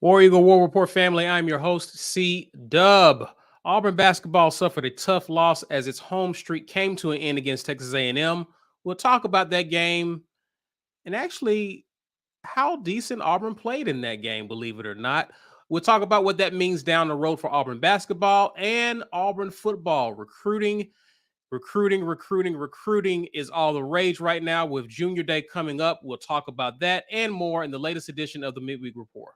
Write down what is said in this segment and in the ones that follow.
War Eagle War Report family, I'm your host, C Dub. Auburn basketball suffered a tough loss as its home streak came to an end against Texas A&M. We'll talk about that game and actually how decent Auburn played in that game, believe it or not. We'll talk about what that means down the road for Auburn basketball and Auburn football. Recruiting is all the rage right now with Junior Day coming up. We'll talk about that and more in the latest edition of the Mid-Week Rapport.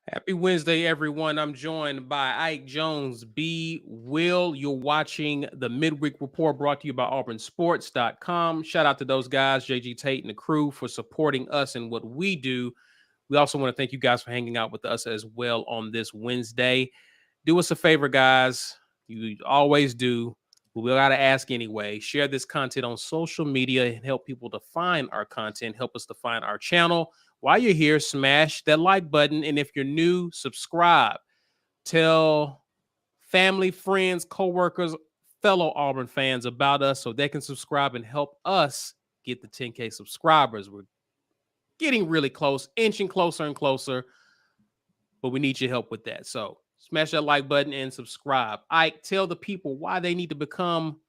Happy Wednesday, everyone. I'm joined by Ike Jones, B. Will. You're watching the Midweek Report brought to you by AuburnSports.com. Shout out to those guys, JG Tate and the crew, for supporting us and what we do. We also want to thank you guys for hanging out with us as well on this Wednesday. Do us a favor, guys. You always do. We got to ask anyway. Share this content on social media and help people to find our content. Help us to find our channel. While you're here, smash that like button. And if you're new, subscribe. Tell family, friends, coworkers, fellow Auburn fans about us so they can subscribe and help us get the 10K subscribers. We're getting really close, inching closer and closer, but we need your help with that. So smash that like button and subscribe. Ike, tell the people why they need to become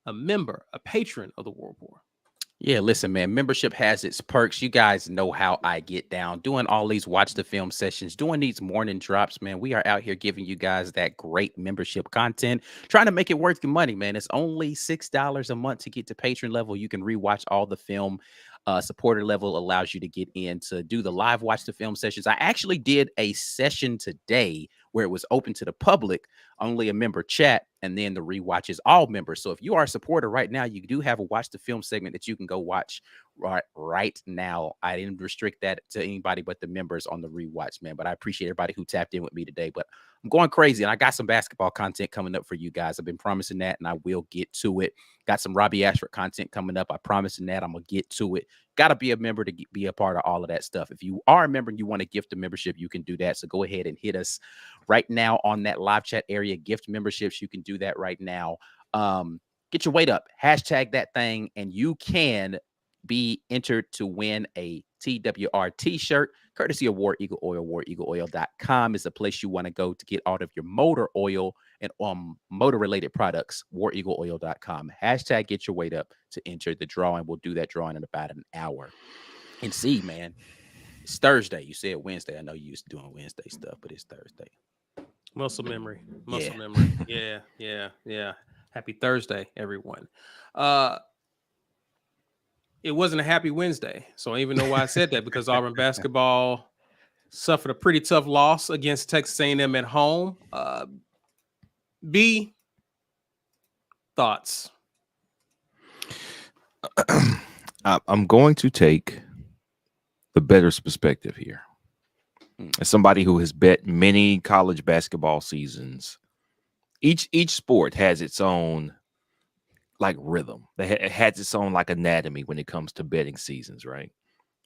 a member, a patron of the War Report. Yeah, listen, man, membership has its perks. You guys know how I get down doing all these watch the film sessions, doing these morning drops, man. We are out here giving you guys that great membership content, trying to make it worth your money, man. It's only $6 a month to get to patron level. You can rewatch all the film. Supporter level allows you to get in to do the live watch the film sessions. I actually did a session today where it was open to the public, only a member chat, and then the rewatch is all members. So if you are a supporter right now, you do have a watch the film segment that you can go watch right now. I didn't restrict that to anybody but the members on the rewatch, man. But I appreciate everybody who tapped in with me today. But I'm going crazy, and I got some basketball content coming up for you guys. I've been promising that, and I will get to it. Got some Robbie Ashford content coming up. I promising that I'm gonna get to it. Got to be a member to be a part of all of that stuff. If you are a member and you want to gift a membership, you can do that. So go ahead and hit us right now on that live chat area. Gift memberships, you can do that right now. Get your weight up. Hashtag that thing, and you can be entered to win a TWR t-shirt courtesy of War Eagle Oil. WarEagleOil.com is the place you want to go to get all of your motor oil and motor related products. WarEagleOil.com. Hashtag get your weight up to enter the drawing. We'll do that drawing in about an hour. And see, man, it's Thursday. You said Wednesday. I know you used to doing Wednesday stuff, but it's Thursday. Muscle memory. Yeah. Happy Thursday, everyone. It wasn't a happy Wednesday. So I even know why I said that, because Auburn basketball suffered a pretty tough loss against Texas A&M at home. B, thoughts? I'm going to take the bettor's perspective here. As somebody who has bet many college basketball seasons, each sport has its own like rhythm. It has its own like anatomy when it comes to betting seasons, right?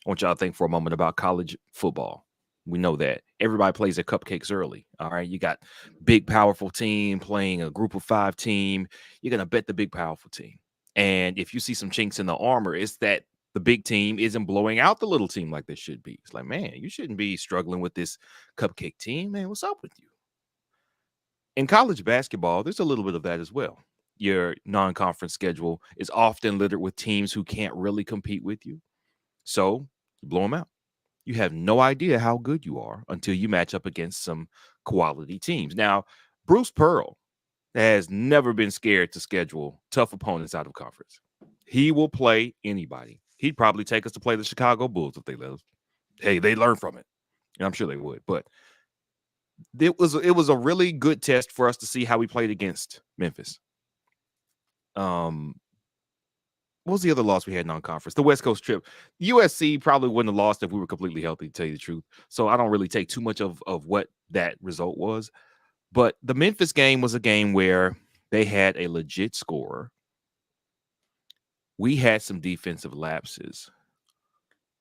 I want y'all to think for a moment about college football. We know that everybody plays their cupcakes early. All right. You got big, powerful team playing a group of 5 team. You're going to bet the big, powerful team. And if you see some chinks in the armor, it's that the big team isn't blowing out the little team like they should be. It's like, man, you shouldn't be struggling with this cupcake team. Man, what's up with you? In college basketball, there's a little bit of that as well. Your non-conference schedule is often littered with teams who can't really compete with you. So you blow them out. You have no idea how good you are until you match up against some quality teams. Now, Bruce Pearl has never been scared to schedule tough opponents out of conference. He will play anybody. He'd probably take us to play the Chicago Bulls if they let us. Hey, they learn from it. And I'm sure they would. But it was a really good test for us to see how we played against Memphis. What was the other loss we had in non-conference? The West Coast trip. USC probably wouldn't have lost if we were completely healthy, to tell you the truth. So I don't really take too much of what that result was. But the Memphis game was a game where they had a legit scorer. We had some defensive lapses.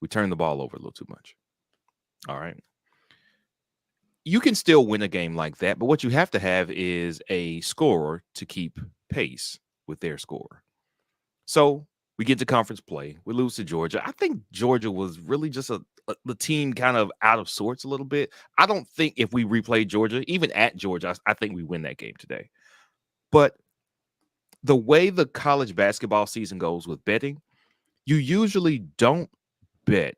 We turned the ball over a little too much. All right. You can still win a game like that, but what you have to have is a scorer to keep pace with their scorer. So we get to conference play. We lose to Georgia. I think Georgia was really just the team kind of out of sorts a little bit. I don't think if we replay Georgia, even at Georgia, I think we win that game today. But the way the college basketball season goes with betting, you usually don't bet.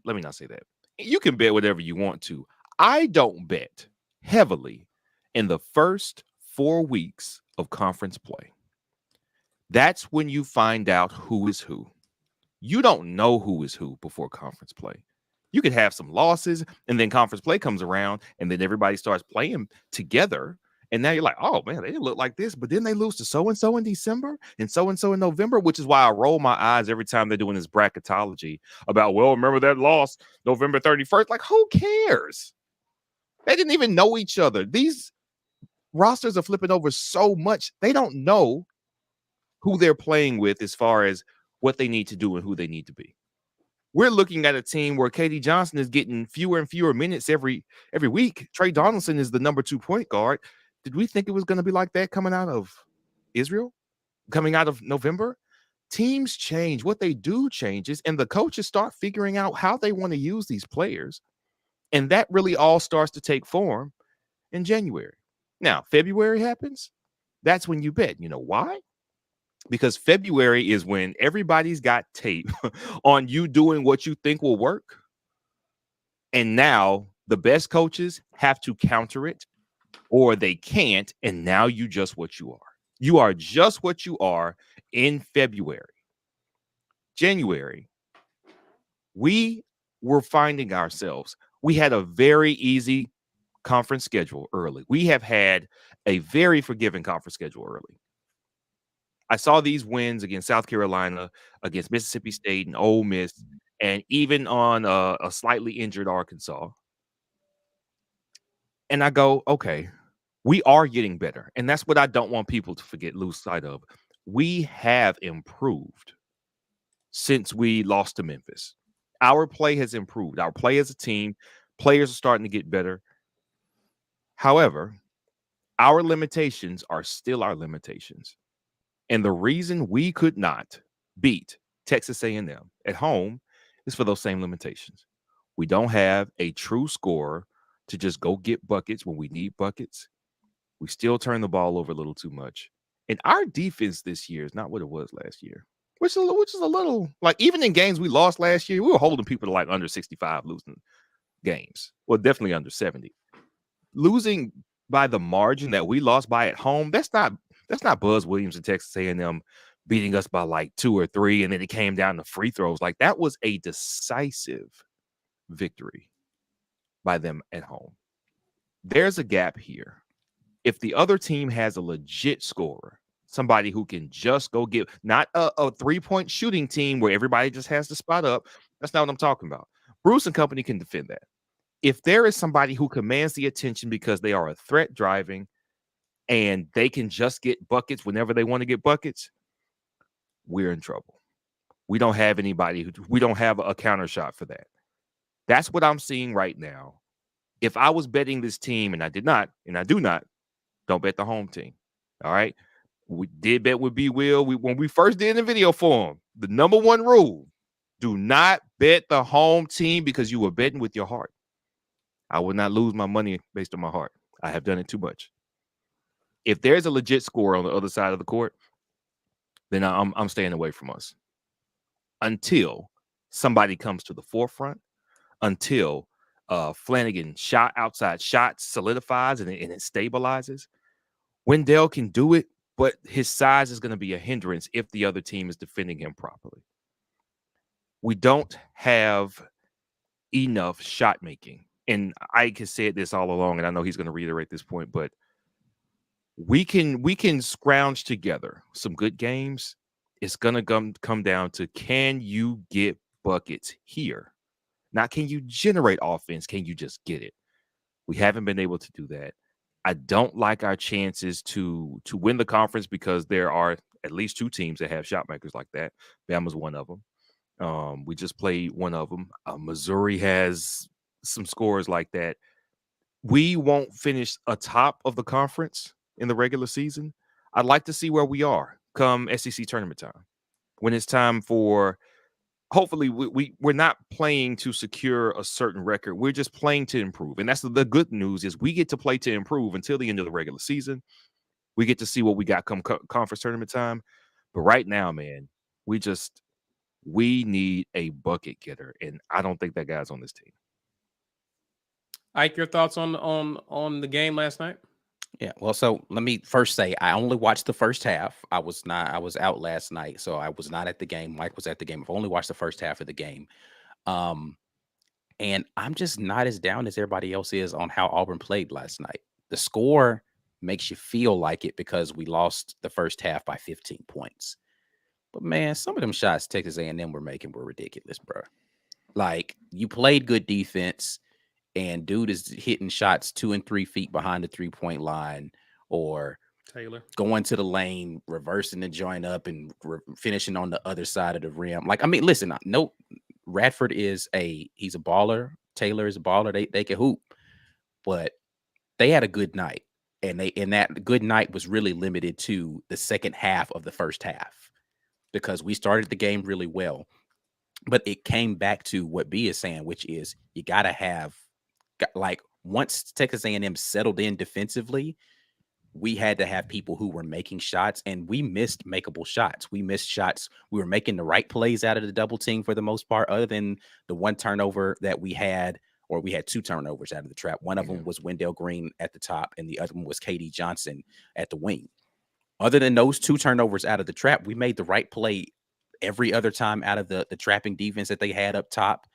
Let me not say that. You can bet whatever you want to. I don't bet heavily in the first 4 weeks of conference play. That's when you find out who is who. You don't know who is who before conference play. You could have some losses, and then conference play comes around, and then everybody starts playing together. And now you're like, oh, man, they didn't look like this. But then they lose to so-and-so in December and so-and-so in November, which is why I roll my eyes every time they're doing this bracketology about, well, remember that loss November 31st? Like, who cares? They didn't even know each other. These rosters are flipping over so much. They don't know who they're playing with as far as what they need to do and who they need to be. We're looking at a team where Katie Johnson is getting fewer and fewer minutes every week. Trey Donaldson is the number 2 point guard. Did we think it was going to be like that coming out of Israel, coming out of November? Teams change. What they do changes, and the coaches start figuring out how they want to use these players. And that really all starts to take form in January. Now, February happens. That's when you bet. You know why? Because February is when everybody's got tape on you doing what you think will work. And now the best coaches have to counter it, or they can't. And now you just what you are. You are just what you are in February. January, we were finding ourselves. We had a very easy conference schedule early. We have had a very forgiving conference schedule early. I saw these wins against South Carolina, against Mississippi State and Ole Miss, and even on a slightly injured Arkansas. And I go, okay, we are getting better. And that's what I don't want people to lose sight of. We have improved since we lost to Memphis. Our play has improved. Our play as a team, players are starting to get better. However, our limitations are still our limitations. And the reason we could not beat Texas A&M at home is for those same limitations. We don't have a true scorer to just go get buckets when we need buckets. We still turn the ball over a little too much. And our defense this year is not what it was last year, which is a little, like, even in games we lost last year, we were holding people to like under 65 losing games. Well, definitely under 70. Losing by the margin that we lost by at home, that's not Buzz Williams and Texas A&M beating us by like 2 or 3, and then it came down to free throws. Like, that was a decisive victory by them at home. There's a gap here. If the other team has a legit scorer, somebody who can just go get, not a 3-point shooting team where everybody just has to spot up. That's not what I'm talking about. Bruce and company can defend that. If there is somebody who commands the attention because they are a threat driving and they can just get buckets whenever they want to get buckets, we're in trouble. We don't have anybody we don't have a counter shot for that. That's what I'm seeing right now. If I was betting this team, and I did not, and I do not, don't bet the home team. All right. We did bet with B Will. When we first did the video for him, the number 1 rule, do not bet the home team because you were betting with your heart. I would not lose my money based on my heart. I have done it too much. If there's a legit score on the other side of the court, then I'm staying away from us until somebody comes to the forefront, until Flanagan outside shot solidifies and it stabilizes. Wendell can do it, but his size is going to be a hindrance if the other team is defending him properly. We don't have enough shot making. and Ike has said this all along, and I know he's going to reiterate this point, but we can scrounge together some good games. It's going to come down to, can you get buckets here? Not can you generate offense, can you just get it? We haven't been able to do that. I don't like our chances to win the conference because there are at least 2 teams that have shot makers like that. Bama's one of them. We just played one of them. Missouri has some scores like that. We won't finish atop of the conference in the regular season. I'd like to see where we are come SEC tournament time, when it's time for, hopefully we're not playing to secure a certain record. We're just playing to improve. And that's the good news, is we get to play to improve until the end of the regular season. We get to see what we got come conference tournament time. But right now, man, we need a bucket getter, and I don't think that guy's on this team. Ike, your thoughts on the game last night? Yeah, well, so let me first say I only watched the first half. I was out last night, so I was not at the game. Mike was at the game. I've only watched the first half of the game. And I'm just not as down as everybody else is on how Auburn played last night. The score makes you feel like it because we lost the first half by 15 points. But man, some of them shots Texas A&M were making were ridiculous, bro. Like, you played good defense, and dude is hitting shots 2 and 3 feet behind the 3-point line, or Taylor going to the lane, reversing the joint up, and finishing on the other side of the rim. Like, I mean, listen, no, Radford he's a baller. Taylor is a baller. They can hoop, but they had a good night, and that good night was really limited to the second half of the first half, because we started the game really well, but it came back to what B is saying, which is you got to have, like, once Texas A&M settled in defensively, we had to have people who were making shots, and we missed makeable shots. We missed shots. We were making the right plays out of the double team for the most part, other than the one turnover that we had, or we had 2 turnovers out of the trap. One of them was Wendell Green at the top, and the other one was KD Johnson at the wing. Other than those 2 turnovers out of the trap, we made the right play every other time out of the trapping defense that they had up top.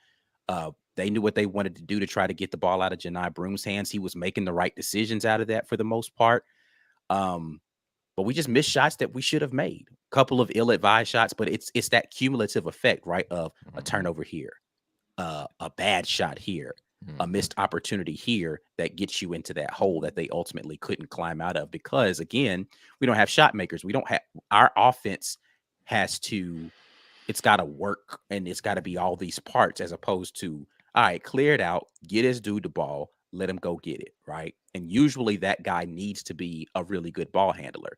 They knew what they wanted to do to try to get the ball out of Janai Broom's hands. He was making the right decisions out of that for the most part. But we just missed shots that we should have made. A couple of ill-advised shots, but it's that cumulative effect, right? Of a turnover here, a bad shot here, a missed opportunity here that gets you into that hole that they ultimately couldn't climb out of, because, again, we don't have shot makers. We don't have, our offense it's got to work, and it's got to be all these parts, as opposed to, all right, clear it out, get his dude the ball, let him go get it, right? And usually that guy needs to be a really good ball handler.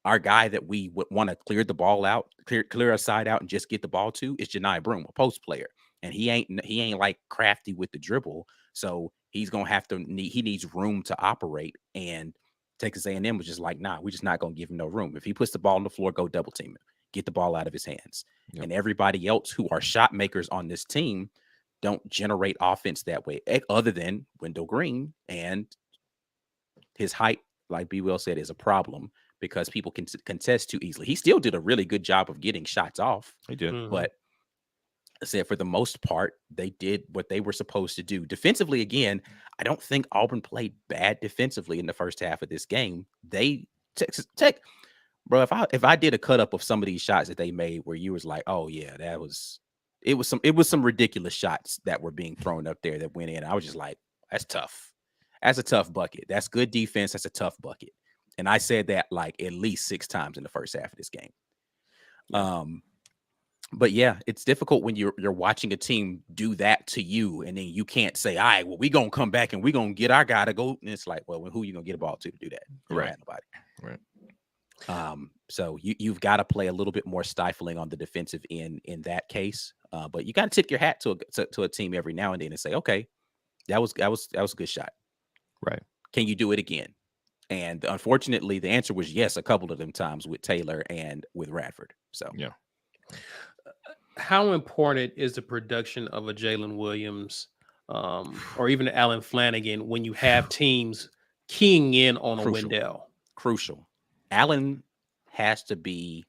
Our guy that we would want to clear the ball out, clear a side out and just get the ball to, is Janai Broom, a post player. And he ain't like crafty with the dribble. So he's going to have to he needs room to operate. And Texas A&M was just like, nah, we're just not going to give him no room. If he puts the ball on the floor, go double team him, get the ball out of his hands. Yep. And everybody else who are shot makers on this team don't generate offense that way, other than Wendell Green, and his height, like B. Will said, is a problem because people can contest too easily. He still did a really good job of getting shots off. He did. But I said, for the most part, they did what they were supposed to do. Defensively, again, I don't think Auburn played bad defensively in the first half of this game. Texas Tech, bro, if I did a cut up of some of these shots that they made where you was like, oh yeah, it was some ridiculous shots that were being thrown up there that went in. I was just like, that's tough. That's a tough bucket. That's good defense. That's a tough bucket. And I said that like at least 6 times in the first half of this game. But yeah, it's difficult when you're watching a team do that to you, and then you can't say, all right, well, we're going to come back and we're going to get our guy to go. And it's like, well, who are you going to get a ball to do that? Right. Nobody. Right. So you've got to play a little bit more stifling on the defensive end in that case. But you got to tip your hat to a team every now and then and say, okay, that was a good shot. Right. Can you do it again? And unfortunately, the answer was yes a couple of them times with Taylor and with Radford. So yeah. How important is the production of a Jalen Williams or even Alan Flanagan when you have teams keying in on a Wendell? Crucial. Allen has to be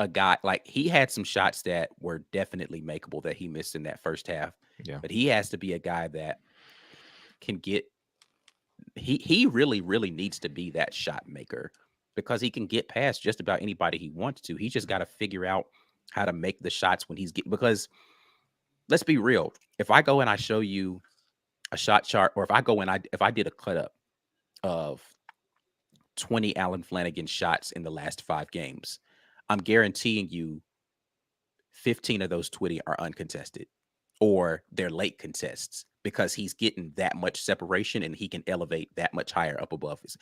a guy, like, he had some shots that were definitely makeable that he missed in that first half. Yeah. But he has to be a guy that can get he really needs to be that shot maker, because he can get past just about anybody he wants to. He just got to figure out how to make the shots when he's because let's be real. If I go and I show you a shot chart, or if I did a cut up of 20 Allen Flanigan shots in the last 5 games, I'm guaranteeing you 15 of those 20 are uncontested, or they're late contests, because he's getting that much separation and he can elevate that much higher up above us.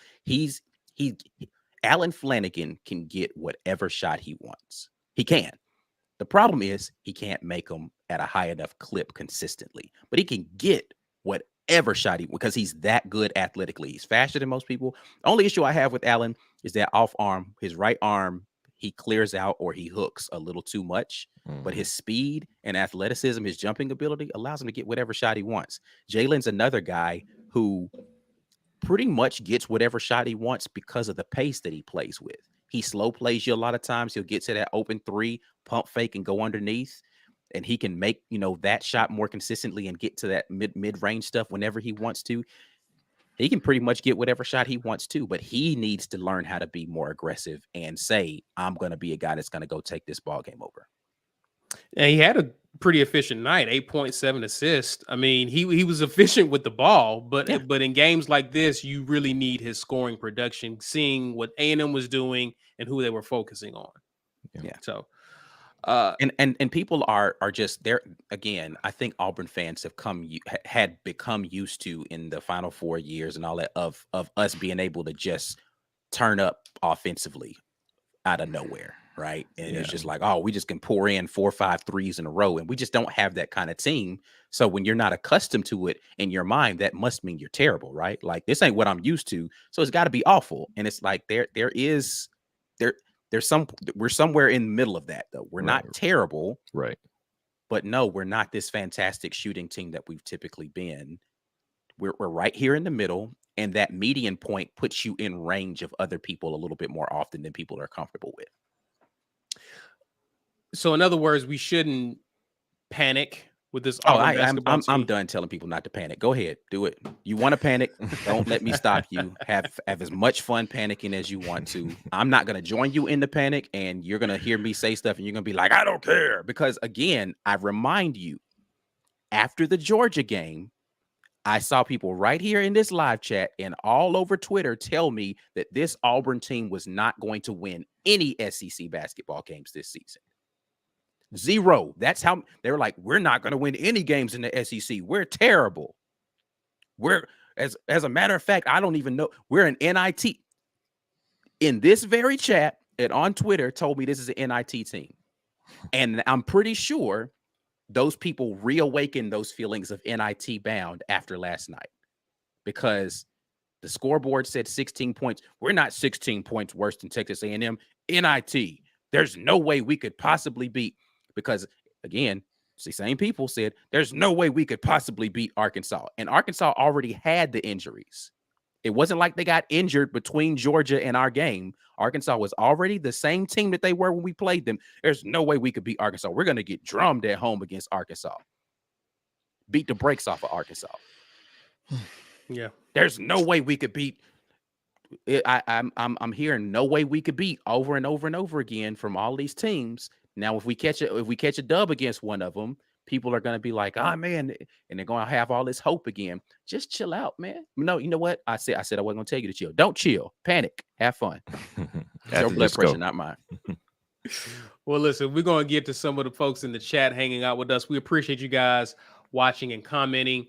Allen Flanigan can get whatever shot he wants. He can. The problem is he can't make them at a high enough clip consistently, but he can get whatever shot because he's that good athletically. He's faster than most people. The only issue I have with Allen is that off arm, his right arm, he clears out or he hooks a little too much, but his speed and athleticism, his jumping ability allows him to get whatever shot he wants. Jalen's another guy who pretty much gets whatever shot he wants because of the pace that he plays with. He slow plays you a lot of times. He'll get to that open 3, pump fake, and go underneath. And he can make, that shot more consistently and get to that mid-range stuff whenever he wants to. He can pretty much get whatever shot he wants to, but he needs to learn how to be more aggressive and say, I'm going to be a guy that's going to go take this ball game over. And he had a pretty efficient night, 8.7 assists. I mean, he was efficient with the ball, but in games like this, you really need his scoring production, seeing what A&M was doing and who they were focusing on. Yeah. So, and people are just there again. I think Auburn fans had become used to, in the Final 4 years and all that, of us being able to just turn up offensively out of nowhere. Right. And it's just like, oh, we just can pour in 4 or 5 threes in a row. And we just don't have that kind of team. So when you're not accustomed to it in your mind, that must mean you're terrible. Right. Like, this ain't what I'm used to. So it's got to be awful. And it's like we're somewhere in the middle of that, though. We're not terrible. Right. But no, we're not this fantastic shooting team that we've typically been. We're right here in the middle. And that median point puts you in range of other people a little bit more often than people are comfortable with. So in other words, we shouldn't panic with this. I'm done telling people not to panic. Go ahead, do it. You want to panic? Don't let me stop you. Have as much fun panicking as you want to. I'm not going to join you in the panic, and you're going to hear me say stuff, and you're going to be like, I don't care. Because again, I remind you, after the Georgia game, I saw people right here in this live chat and all over Twitter tell me that this Auburn team was not going to win any SEC basketball games this season. 0. That's how they were like, we're not going to win any games in the SEC. We're terrible. We're as a matter of fact, I don't even know. We're an NIT. In this very chat and on Twitter told me this is an NIT team. And I'm pretty sure those people reawakened those feelings of NIT bound after last night, because the scoreboard said 16 points. We're not 16 points worse than Texas A&M. NIT. There's no way we could possibly beat. Because, again, the same people said, there's no way we could possibly beat Arkansas. And Arkansas already had the injuries. It wasn't like they got injured between Georgia and our game. Arkansas was already the same team that they were when we played them. There's no way we could beat Arkansas. We're going to get drummed at home against Arkansas. Beat the brakes off of Arkansas. Yeah. There's no way we could beat. I'm hearing no way we could beat over and over and over again from all these teams. Now, if we catch a dub against one of them, people are going to be like, oh, man, and they're going to have all this hope again. Just chill out, man. No, you know what? I said I wasn't going to tell you to chill. Don't chill. Panic. Have fun. It's your blood pressure, not mine. Well, listen, we're going to get to some of the folks in the chat hanging out with us. We appreciate you guys watching and commenting.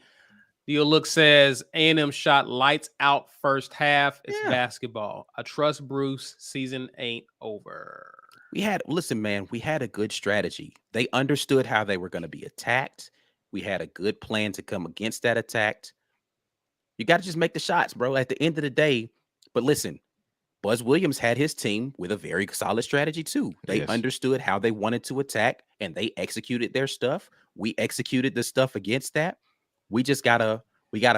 Deal Look says, A&M shot lights out first half. It's basketball. I trust Bruce. Season ain't over. We had a good strategy. They understood how they were going to be attacked. We had a good plan to come against that attack. You got to just make the shots, bro, at the end of the day. But listen, Buzz Williams had his team with a very solid strategy too. They understood how they wanted to attack, and they executed their stuff. We executed the stuff against that. We just got to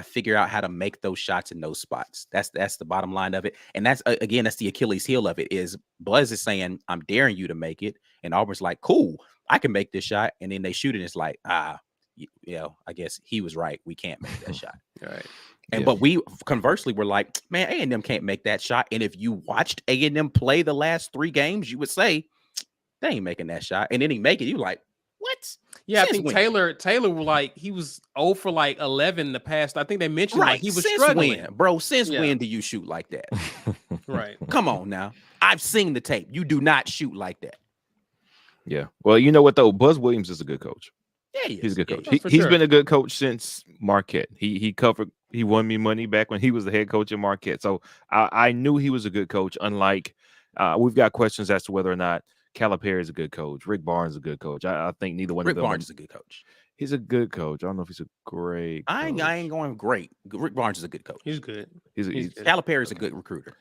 figure out how to make those shots in those spots. That's the bottom line of it. And that's the Achilles heel of it, is Buzz is saying, I'm daring you to make it. And Auburn's like, cool, I can make this shot. And then they shoot it. And it's like, I guess he was right. We can't make that shot. Right. And but we conversely were like, man, A&M can't make that shot. And if you watched A&M play the last 3 games, you would say they ain't making that shot. And then he make it. You like, what? Yeah, Since I think when? Taylor was like, he was 0 for like 11 the past. I think they mentioned Right. like he was Since struggling. when, bro? Since Yeah. when do you shoot like that? Right. Come on now. I've seen the tape. You do not shoot like that. Yeah. Well, you know what though? Buzz Williams is a good coach. Yeah, He's a good coach. For He's sure. been a good coach since Marquette. He won me money back when he was the head coach at Marquette. So I knew he was a good coach. Unlike we've got questions as to whether or not Calipari is a good coach. Rick Barnes is a good coach. I think neither one Rick of them. Barnes is a good coach. He's a good coach. I don't know if he's a great coach. I ain't going great. Rick Barnes is a good coach. He's good. He's good. Calipari is a good recruiter.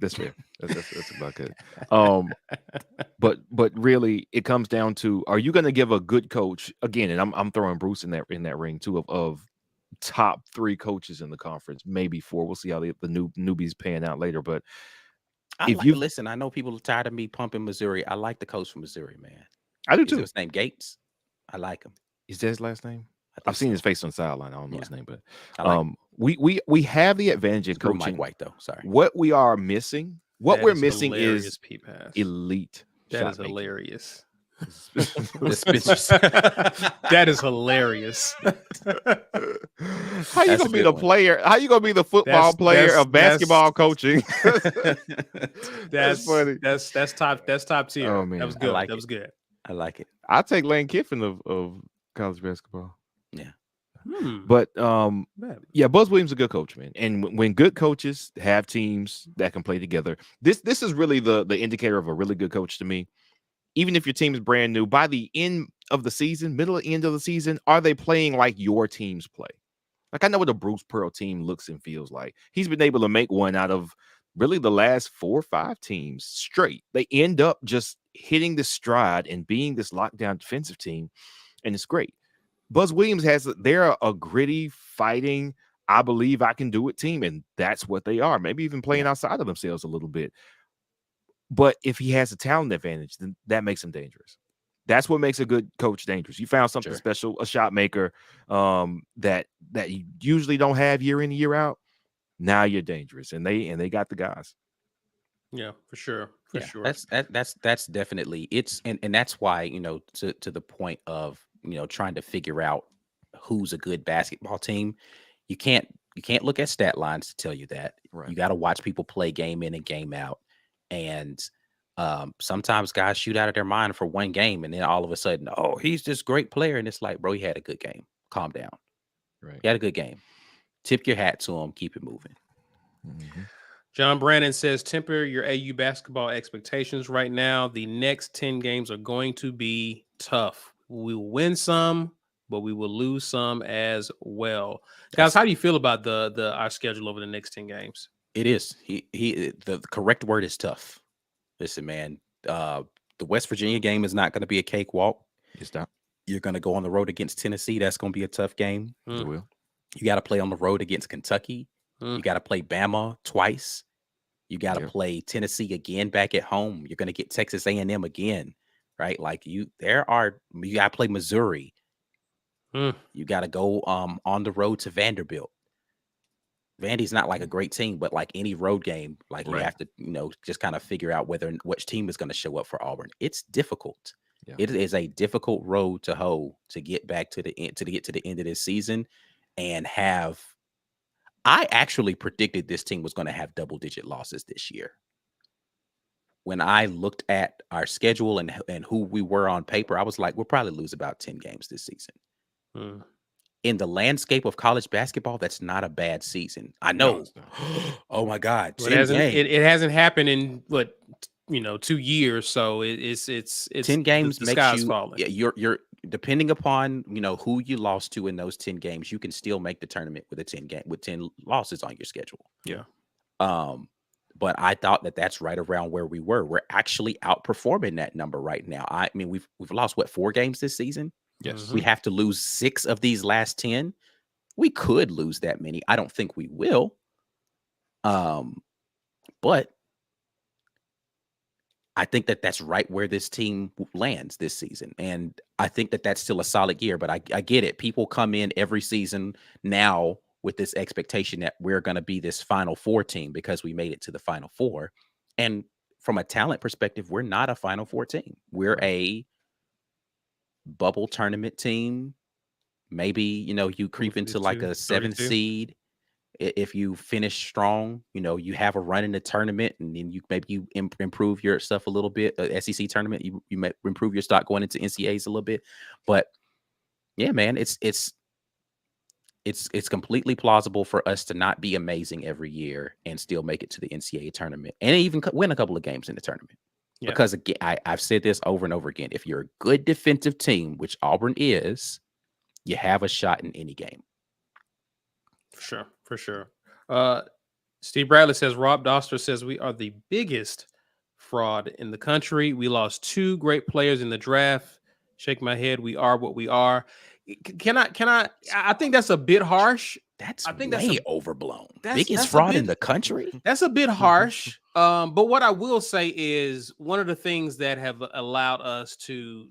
That's fair. That's about good. But really, it comes down to: are you going to give a good coach again? And I'm throwing Bruce in that ring too of top 3 coaches in the conference, maybe 4. We'll see how the newbies pan out later. But listen, I know people are tired of me pumping Missouri. I like the coach from Missouri, man. I do too. His name Gates. I like him. Is that his last name? I've seen his face on the sideline. I don't know his name, but we have the advantage in coaching. Mike White though. Sorry. What we are missing, we're missing is elite. That is hilarious. That is hilarious. How you gonna be the player? How you gonna be the football player of basketball coaching? That's funny. That's top tier. Oh man, that was good. That was good. I like it. I'll take Lane Kiffin of college basketball. Yeah. But Buzz Williams is a good coach, man. And when good coaches have teams that can play together, this is really the indicator of a really good coach to me. Even if your team is brand new, by the end of the season, middle end of the season, are they playing like your teams play? Like, I know what a Bruce Pearl team looks and feels like. He's been able to make one out of really the last 4 or 5 teams straight. They end up just hitting the stride and being this lockdown defensive team, and it's great. Buzz Williams they're a gritty, fighting, I believe I can do it team, and that's what they are. Maybe even playing outside of themselves a little bit. But if he has a talent advantage, then that makes him dangerous. That's what makes a good coach dangerous. You found something special, a shot maker that you usually don't have year in, year out. Now you're dangerous, and they got the guys. Yeah, for sure. For sure. That's definitely and that's why, to the point of, trying to figure out who's a good basketball team. You can't look at stat lines to tell you that. Right. You got to watch people play game in and game out. And sometimes guys shoot out of their mind for one game, and then all of a sudden, oh, he's this great player. And it's like, bro, he had a good game. Calm down. Right. He had a good game. Tip your hat to him. Keep it moving. Mm-hmm. John Brandon says, temper your AU basketball expectations right now. The next 10 games are going to be tough. We will win some, but we will lose some as well. Guys, how do you feel about our schedule over the next 10 games? It is. The correct word is tough. Listen, man, the West Virginia game is not going to be a cakewalk. It's not. You're going to go on the road against Tennessee. That's going to be a tough game. It will. You got to play on the road against Kentucky. You got to play Bama twice. You got to play Tennessee again back at home. You're going to get Texas A&M again, right? Like you got to play Missouri. You got to go on the road to Vanderbilt. Vandy's not like a great team, but like any road game, like you have to, just kind of figure out which team is going to show up for Auburn. It's difficult. Yeah. It is a difficult road to hoe to get back to the end, to get to the end of this season and have. I actually predicted this team was going to have double-digit losses this year. When I looked at our schedule and who we were on paper, I was like, we'll probably lose about 10 games this season. In the landscape of college basketball, that's not a bad season. I know. Oh my God. Well, it hasn't happened in 2 years. So it's 10 games the makes sky's you falling. You're depending upon who you lost to in those 10 games, you can still make the tournament with 10 losses on your schedule. Yeah. But I thought that's right around where we were. We're actually outperforming that number right now. I mean, we've lost 4 games this season. Yes. We have to lose 6 of these last 10. We could lose that many. I don't think we will. But I think that that's right where this team lands this season. And I think that that's still a solid year, but I get it. People come in every season now with this expectation that we're going to be this Final Four team because we made it to the Final Four. And from a talent perspective, we're not a Final Four team. We're a bubble tournament team. Maybe, you creep into like a 7th seed. If you finish strong, you have a run in the tournament, and then you improve your stuff a little bit. SEC tournament, you may improve your stock going into NCAAs a little bit. But yeah, man, it's completely plausible for us to not be amazing every year and still make it to the NCAA tournament and even win a couple of games in the tournament. Yeah. Because again, I've said this over and over again. If you're a good defensive team, which Auburn is, you have a shot in any game. For sure. Steve Bradley says, Rob Doster says we are the biggest fraud in the country. We lost 2 great players in the draft. Shake my head. We are what we are. I think that's a bit harsh. I think that's overblown. Biggest fraud in the country. That's a bit harsh. But what I will say is one of the things that have allowed us to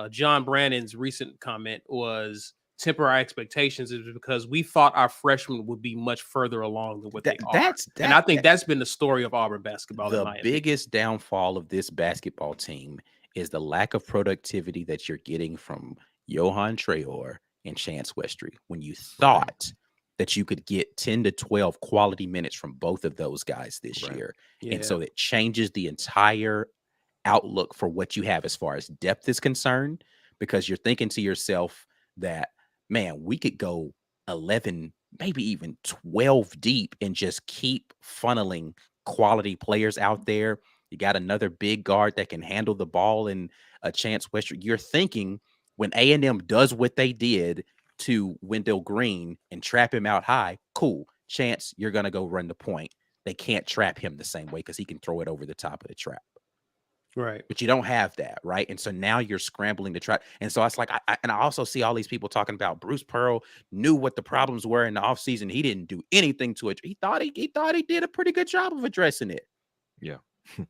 John Brannon's recent comment was temper our expectations is because we thought our freshmen would be much further along than what they are. And I think that's been the story of Auburn basketball. The biggest downfall of this basketball team is the lack of productivity that you're getting from Johan Traore and Chance Westry. When you thought that you could get 10 to 12 quality minutes from both of those guys this year. Yeah. And so it changes the entire outlook for what you have as far as depth is concerned, because you're thinking to yourself that, man, we could go 11, maybe even 12 deep and just keep funneling quality players out there. You got another big guard that can handle the ball and a Chance Westry. You're thinking when A&M does what they did to Wendell Green and trap him out high, cool. Chance, you're going to go run the point. They can't trap him the same way because he can throw it over the top of the trap. Right. But you don't have that, right? And so now you're scrambling to try. And so it's like, I also see all these people talking about Bruce Pearl knew what the problems were in the offseason. He didn't do anything to it. He thought he did a pretty good job of addressing it. Yeah.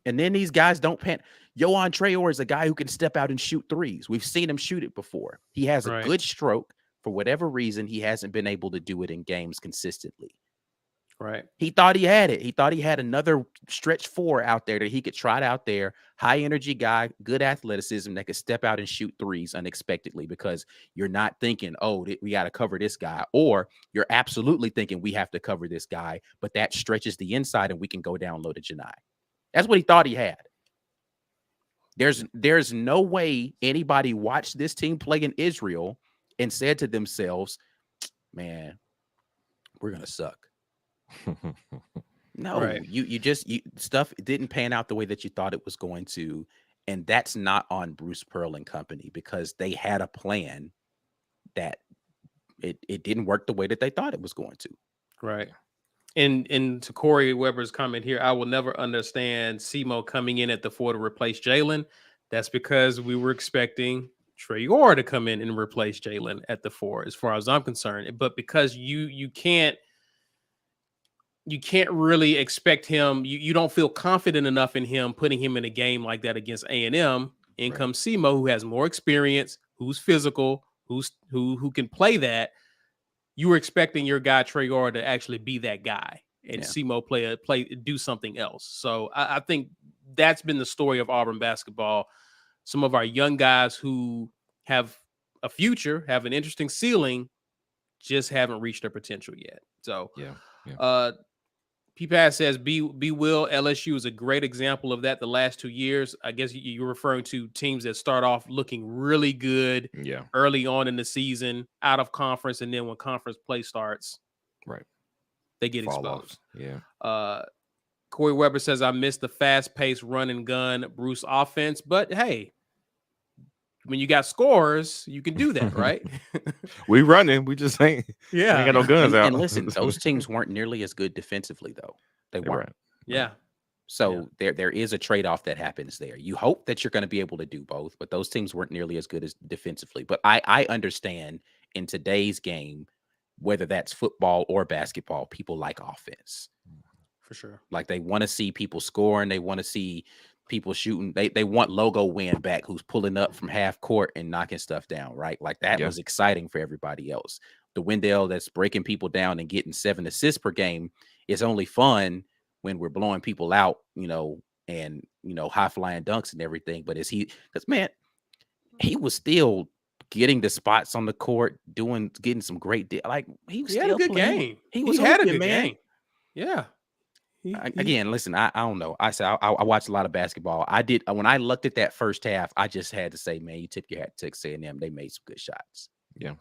And then these guys don't pan. Johan Traore is a guy who can step out and shoot threes. We've seen him shoot it before. He has a good stroke. For whatever reason, he hasn't been able to do it in games consistently. Right. He thought he had it. He thought he had another stretch 4 out there that he could trot out there. High energy guy, good athleticism that could step out and shoot threes unexpectedly, because you're not thinking, oh, we got to cover this guy, or you're absolutely thinking we have to cover this guy, but that stretches the inside and we can go down low to Janai. That's what he thought he had. There's no way anybody watched this team play in Israel and said to themselves, man, we're going to suck. No, you stuff didn't pan out the way that you thought it was going to. And that's not on Bruce Pearl and company, because they had a plan that it didn't work the way that they thought it was going to. Right. And to Corey Weber's comment here, I will never understand Semo coming in at the 4 to replace Jalen. That's because we were expecting Traore to come in and replace Jalen at the 4, as far as I'm concerned. But because you can't really expect him, you don't feel confident enough in him, putting him in a game like that against A&M. In comes Semo, who has more experience, who's physical, who can play that. You were expecting your guy Traore to actually be that guy, and Semo do something else. So I think that's been the story of Auburn basketball. Some of our young guys who have a future, have an interesting ceiling, just haven't reached their potential yet. So P-Pass says B Will, LSU is a great example of that the last 2 years. I guess you're referring to teams that start off looking really good early on in the season, out of conference, and then when conference play starts, they get exposed. Corey Weber says, I missed the fast-paced run and gun Bruce offense, but hey, when you got scores, you can do that, right? We running. We just ain't got no guns out. And listen, those teams weren't nearly as good defensively, though. They weren't. Yeah. So there is a trade-off that happens there. You hope that you're going to be able to do both, but those teams weren't nearly as good as defensively. But I understand in today's game, whether that's football or basketball, people like offense. For sure. Like they want to see people score, and they want to see people shooting. They want Logo Win back, who's pulling up from half court and knocking stuff down, right? Like that was exciting for everybody else. The Wendell that's breaking people down and getting 7 assists per game is only fun when we're blowing people out, and high flying dunks and everything. But because man, he was still getting the spots on the court, getting some great like he had a good game. He was had a good man. game. Yeah. Again, listen, I don't know. I said I watched a lot of basketball. I did when I looked at that first half, I just had to say, man, you tip your hat to Texas A&M. They made some good shots. Yeah.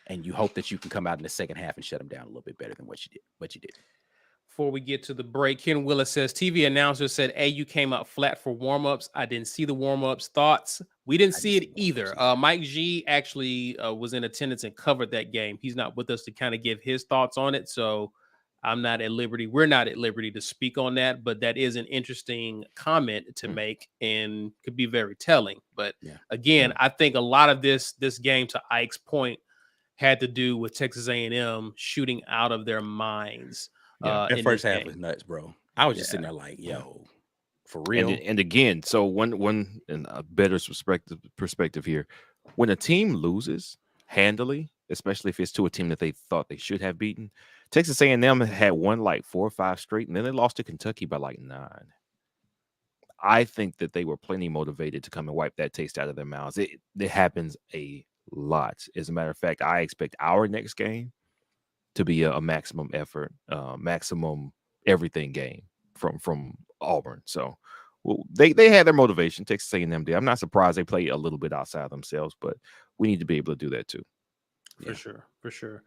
And you hope that you can come out in the second half and shut them down a little bit better than what you did. Before we get to the break, Ken Willis says, TV announcer said, you came out flat for warmups. I didn't see the warmups. Thoughts? We didn't see it either. Mike G actually was in attendance and covered that game. He's not with us to kind of give his thoughts on it. So I'm not at liberty. We're not at liberty to speak on that, but that is an interesting comment to make and could be very telling. But again, I think a lot of this game, to Ike's point, had to do with Texas A&M shooting out of their minds. That first half was nuts, bro. I was just sitting there like, yo, for real. And again, so one in a better perspective here, when a team loses handily, especially if it's to a team that they thought they should have beaten, Texas A&M had won like 4 or 5 straight, and then they lost to Kentucky by like 9. I think that they were plenty motivated to come and wipe that taste out of their mouths. It happens a lot. As a matter of fact, I expect our next game to be a maximum effort, maximum everything game from Auburn. So they had their motivation. Texas A&M did. I'm not surprised they played a little bit outside themselves, but we need to be able to do that too. For sure.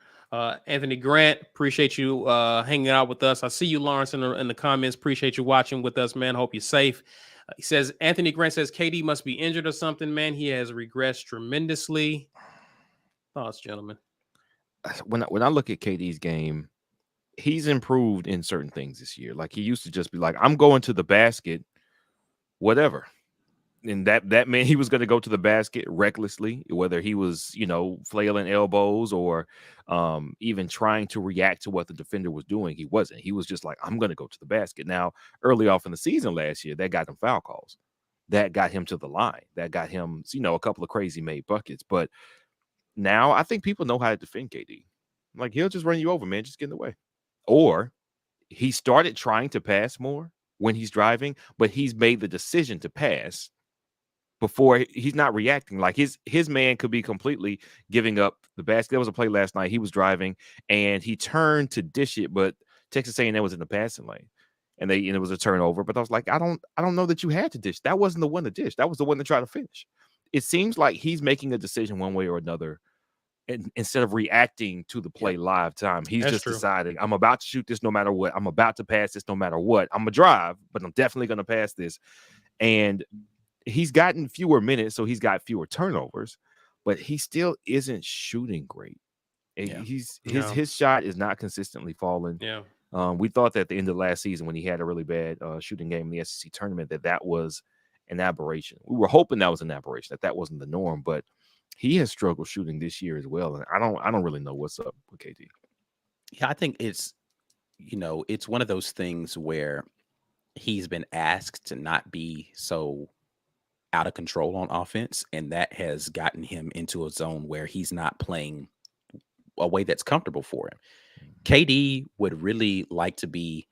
Anthony Grant, appreciate you hanging out with us. I see you, Lawrence, in the comments. Appreciate you watching with us, man. Hope you're safe. He says, Anthony Grant says KD must be injured or something, man. He has regressed tremendously. Thoughts, gentlemen? When I look at KD's game, he's improved in certain things this year. Like he used to just be like, I'm going to the basket, whatever. And that meant he was going to go to the basket recklessly, whether he was, flailing elbows or even trying to react to what the defender was doing. He wasn't. He was just like, I'm going to go to the basket. Now, early off in the season last year, that got him foul calls. That got him to the line. That got him, a couple of crazy made buckets. But now I think people know how to defend KD. Like, he'll just run you over, man. Just get in the way. Or he started trying to pass more when he's driving, but he's made the decision to pass before he's not reacting. Like his man could be completely giving up the basket. There was a play last night. He was driving and he turned to dish it, but Texas A&M was in the passing lane, and it was a turnover. But I was like, I don't know that you had to dish. That wasn't the one to dish. That was the one to try to finish. It seems like he's making a decision one way or another, and instead of reacting to the play live time, he's just deciding, I'm about to shoot this no matter what. I'm about to pass this no matter what. I'm gonna drive, but I'm definitely gonna pass this. And he's gotten fewer minutes, so he's got fewer turnovers, but he still isn't shooting great. His shot is not consistently falling. We thought that at the end of last season, when he had a really bad shooting game in the SEC tournament, that was an aberration. We were hoping that was an aberration, that wasn't the norm, but he has struggled shooting this year as well. And I don't really know what's up with KD. Yeah, I think it's one of those things where he's been asked to not be so out of control on offense, and that has gotten him into a zone where he's not playing a way that's comfortable for him. KD would really like to be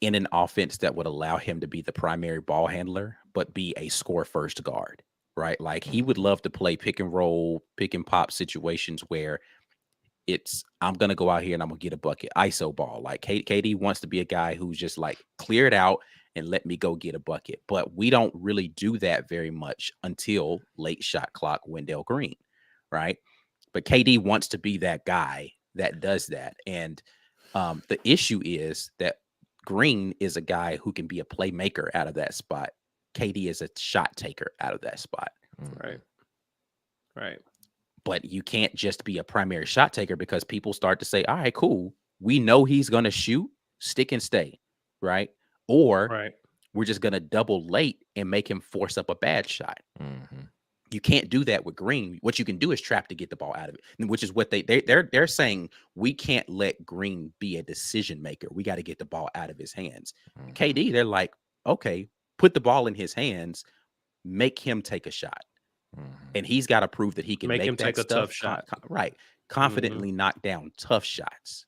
in an offense that would allow him to be the primary ball handler, but be a score first guard, right? Like he would love to play pick and roll, pick and pop situations where I'm going to go out here and I'm going to get a bucket, ISO ball. Like KD wants to be a guy who's just like, clear it out and let me go get a bucket. But we don't really do that very much until late shot clock Wendell Green, right? But KD wants to be that guy that does that. And the issue is that Green is a guy who can be a playmaker out of that spot. KD is a shot taker out of that spot. Right. But you can't just be a primary shot taker, because people start to say, all right, cool. We know he's going to shoot, stick and stay, right? Or we're just going to double late and make him force up a bad shot. You can't do that with Green. What you can do is trap to get the ball out of it, which is what they're saying. We can't let Green be a decision maker. We got to get the ball out of his hands. KD, they're like, okay, put the ball in his hands, make him take a shot. And he's got to prove that he can Make make him that take a stuff tough shot. confidently knock down tough shots.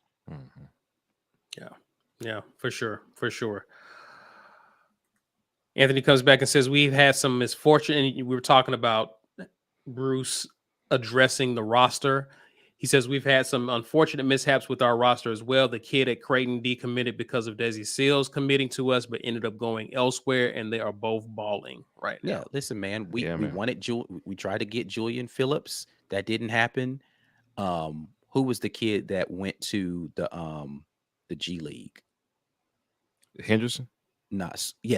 Yeah, for sure. Anthony comes back and says, we've had some misfortune. And we were talking about Bruce addressing the roster. He says, we've had some unfortunate mishaps with our roster as well. The kid at Creighton decommitted because of Desi Seals committing to us, but ended up going elsewhere, and they are both balling right now. Yeah, listen, man, we wanted we tried to get Julian Phillips. That didn't happen. Who was the kid that went to the G League? Henderson?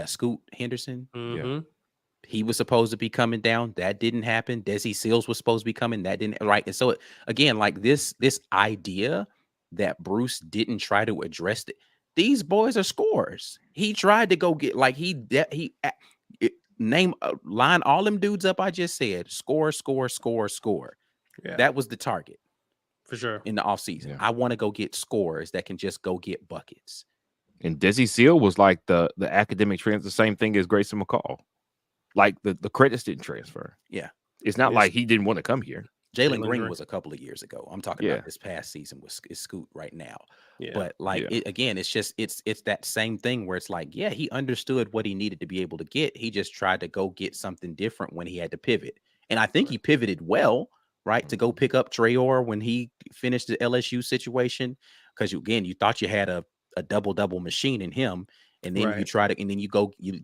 Scoot Henderson. Yeah. He was supposed to be coming down. That didn't happen. Desi Seals was supposed to be coming. That didn't, right? And so again, like this idea that Bruce didn't try to address it. These boys are scorers. He tried to go get line all them dudes up. I just said score. Yeah, that was the target for sure in the offseason. Yeah. I want to go get scorers that can just go get buckets. And Desi Seal was like the academic transfer, the same thing as Grayson McCall. Like the credits didn't transfer. Yeah. It's not like he didn't want to come here. Jalen Green was a couple of years ago. I'm talking about this past season with Scoot right now. Yeah. But it's that same thing where it's like, yeah, he understood what he needed to be able to get. He just tried to go get something different when he had to pivot. And I think he pivoted well, right? To go pick up Traore when he finished the LSU situation. Because you thought you had a double machine in him. And then you try to, and then you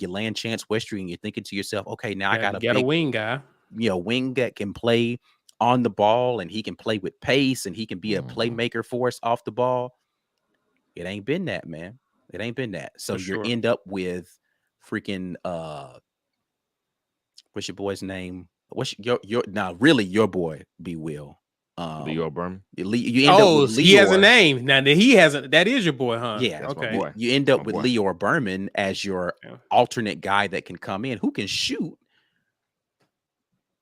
land Chance Westry, and you're thinking to yourself, okay, now I got a wing guy. Wing that can play on the ball, and he can play with pace, and he can be a playmaker for us off the ball. It ain't been that, man. It ain't been that. So you end up with freaking what's your boy's name? What's your boy B. Will. Leo Berman. You end up with Leor. He has a name. Now he hasn't. That is your boy, huh? Yeah. Okay. You end up with Leor Berman as your alternate guy that can come in, who can shoot,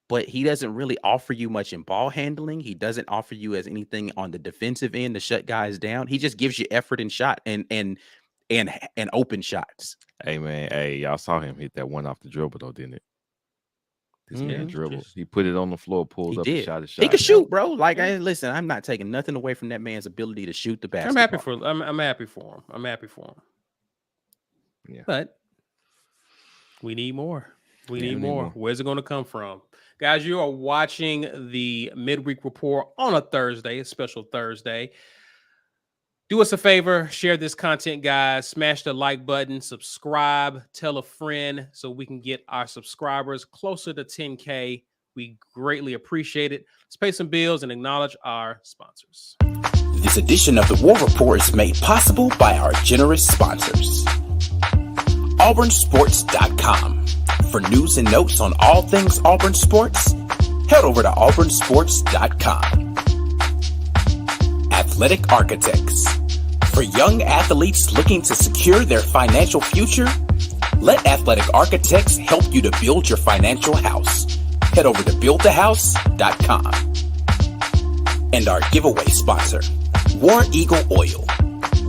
but he doesn't really offer you much in ball handling. He doesn't offer you as anything on the defensive end to shut guys down. He just gives you effort and shot and open shots. Hey man, y'all saw him hit that one off the dribble though, didn't it? This man dribbled. He put it on the floor, pulled up, and shot a shot. He can shoot, bro. Like, listen, I'm not taking nothing away from that man's ability to shoot the basketball. I'm happy for him. Yeah. But we need more. We need more. Where's it going to come from? Guys, you are watching the Midweek Rapport on a Thursday, a special Thursday. Do us a favor, share this content, guys. Smash the like button, subscribe, tell a friend so we can get our subscribers closer to 10K. We greatly appreciate it. Let's pay some bills and acknowledge our sponsors. This edition of the War Report is made possible by our generous sponsors. AuburnSports.com. For news and notes on all things Auburn sports, head over to AuburnSports.com. Athletic Architects. For young athletes looking to secure their financial future, let Athletic Architects help you to build your financial house. Head over to BuildTheHouse.com. And our giveaway sponsor, War Eagle Oil.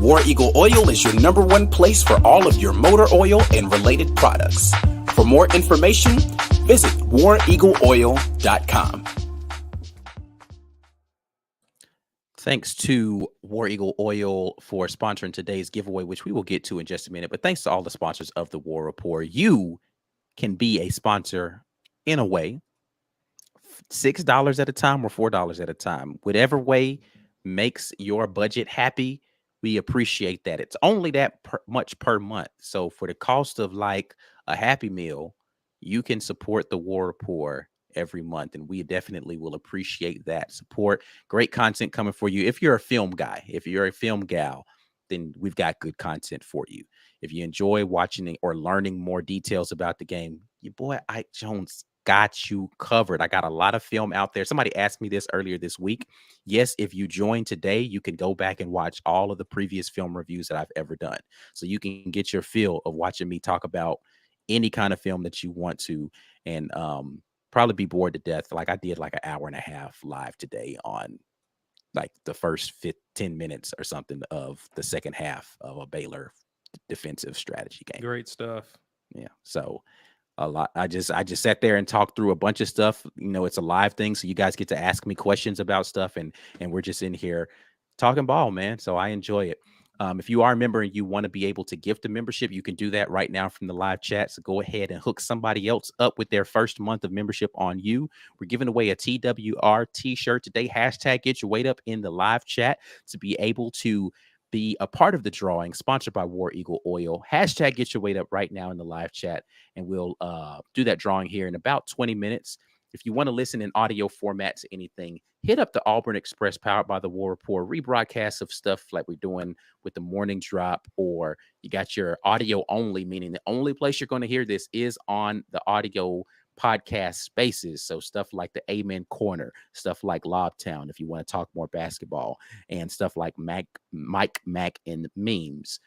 War Eagle Oil is your #1 place for all of your motor oil and related products. For more information, visit WarEagleOil.com. Thanks to War Eagle Oil for sponsoring today's giveaway, which we will get to in just a minute. But thanks to all the sponsors of the War Report. You can be a sponsor in a way, $6 at a time or $4 at a time. Whatever way makes your budget happy, we appreciate that. It's only that much per month. So for the cost of like a Happy Meal, you can support the War Report every month, and we definitely will appreciate that support. Great content coming for you. If you're a film guy, if you're a film gal, then we've got good content for you. If you enjoy watching or learning more details about the game, your boy Ike Jones got you covered. I got a lot of film out there. Somebody asked me this earlier this week. Yes, if you join today, you can go back and watch all of the previous film reviews that I've ever done. So you can get your feel of watching me talk about any kind of film that you want to, and probably be bored to death. Like I did like an hour and a half live today on like the first 10 minutes or something of the second half of a Baylor defensive strategy game. Great stuff. Yeah. So a lot. I just sat there and talked through a bunch of stuff. It's a live thing, so you guys get to ask me questions about stuff, and we're just in here talking ball, man. So I enjoy it. If you are a member and you want to be able to gift a membership, you can do that right now from the live chat. So go ahead and hook somebody else up with their first month of membership on you. We're giving away a TWR t-shirt today. Hashtag get your weight up in the live chat to be able to be a part of the drawing, sponsored by War Eagle Oil. Hashtag get your weight up right now in the live chat, and we'll do that drawing here in about 20 minutes. If you want to listen in audio format to anything, hit up the Auburn Express powered by the War Report rebroadcast of stuff like we're doing with the morning drop, or you got your audio only, meaning the only place you're going to hear this is on the audio podcast spaces. So stuff like the Amen Corner, stuff like Lobtown, if you want to talk more basketball, and stuff like Mike, Mac, and memes.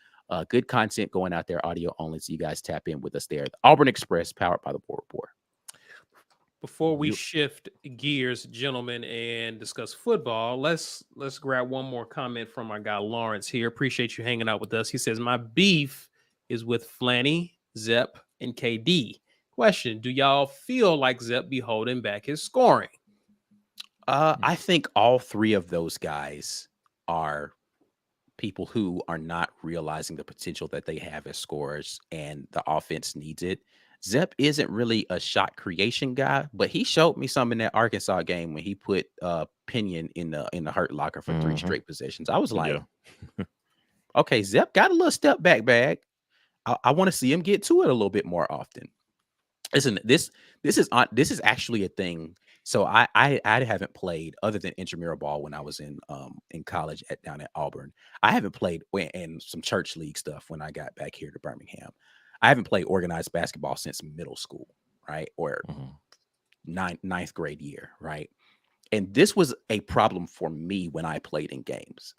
Good content going out there, audio only. So you guys tap in with us there. The Auburn Express powered by the War Report. Before we shift gears, gentlemen, and discuss football, let's grab one more comment from our guy Lawrence here. Appreciate you hanging out with us. He says, my beef is with Flanny, Zep, and KD. Question, do y'all feel like Zep be holding back his scoring? I think all three of those guys are people who are not realizing the potential that they have as scorers, and the offense needs it. Zep isn't really a shot creation guy, but he showed me something in that Arkansas game when he put Pinion in the hurt locker for 3 straight possessions. I was like, okay, Zep got a little step back bag. I want to see him get to it a little bit more often. Listen, this is actually a thing. So I haven't played other than intramural ball when I was in college down at Auburn. I haven't played in some church league stuff when I got back here to Birmingham. I haven't played organized basketball since middle school, right? Or ninth grade year, right? And this was a problem for me when I played in games.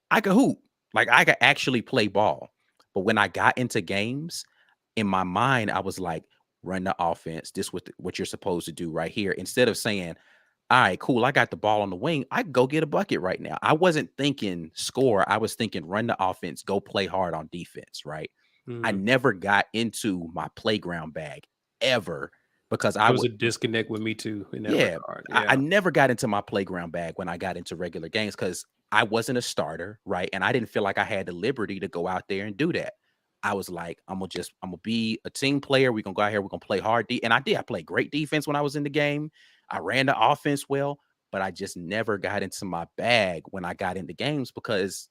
I could hoop, like I could actually play ball. But when I got into games, in my mind, I was like, run the offense. This is what you're supposed to do right here. Instead of saying, all right, cool, I got the ball on the wing, I can go get a bucket right now. I wasn't thinking score. I was thinking run the offense, go play hard on defense, right? I never got into my playground bag ever because there was a disconnect with me too in that regard. I never got into my playground bag when I got into regular games because I wasn't a starter, right? And I didn't feel like I had the liberty to go out there and do that. I was like, I'm gonna be a team player. We're gonna go out here, we're gonna play hard. And I did. I played great defense when I was in the game. I ran the offense well, but I just never got into my bag when I got into games because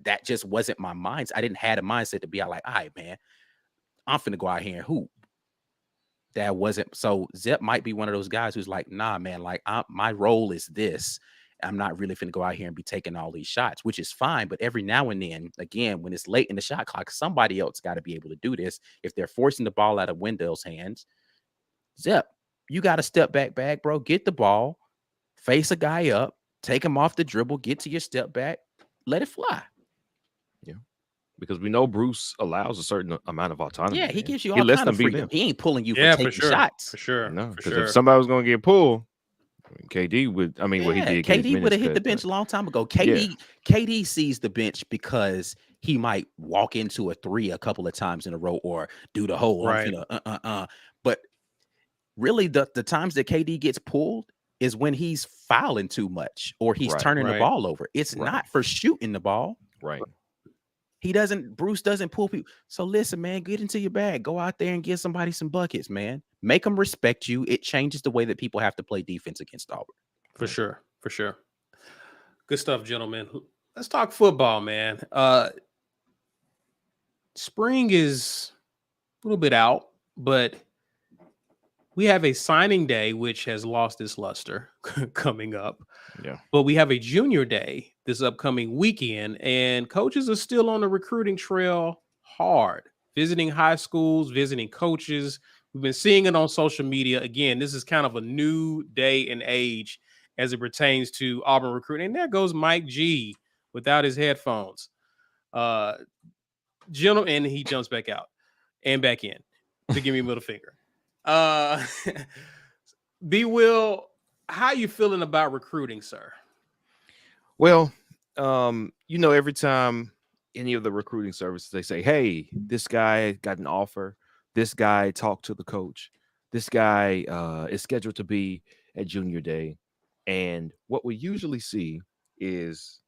that just wasn't my mindset. I didn't have a mindset to be like, all right, man, I'm finna go out here and hoop. That wasn't. So Zep might be one of those guys who's like, nah, man, like my role is this. I'm not really finna go out here and be taking all these shots, which is fine. But every now and then, again, when it's late in the shot clock, somebody else got to be able to do this. If they're forcing the ball out of Wendell's hands, Zep, you got to step back, bro. Get the ball, face a guy up, take him off the dribble, get to your step back, let it fly. Yeah, because we know Bruce allows a certain amount of autonomy. Yeah, he gives you all kind of freedom. He ain't pulling you for taking shots. For sure. No, because if somebody was going to get pulled, KD would. I mean, what he did. KD would have hit the bench a long time ago. KD sees the bench because he might walk into a 3 a couple of times in a row or do the whole, But really, the times that KD gets pulled is when he's fouling too much or he's turning the ball over. It's not for shooting the ball. Right. Bruce doesn't pull people. So listen, man, get into your bag. Go out there and give somebody some buckets, man. Make them respect you. It changes the way that people have to play defense against Auburn. For sure. Good stuff, gentlemen. Let's talk football, man. Spring is a little bit out, but we have a signing day, which has lost its luster coming up. Yeah. But we have a junior day this upcoming weekend, and coaches are still on the recruiting trail hard, visiting high schools, visiting coaches. We've been seeing it on social media. Again, this is kind of a new day and age as it pertains to Auburn recruiting. And there goes Mike G without his headphones. Gentlemen, and he jumps back out and back in to give me a middle finger. B. Will, how you feeling about recruiting, sir? Well, every time any of the recruiting services, they say, hey, this guy got an offer This guy talked to the coach. This guy is scheduled to be at junior day. And what we usually see is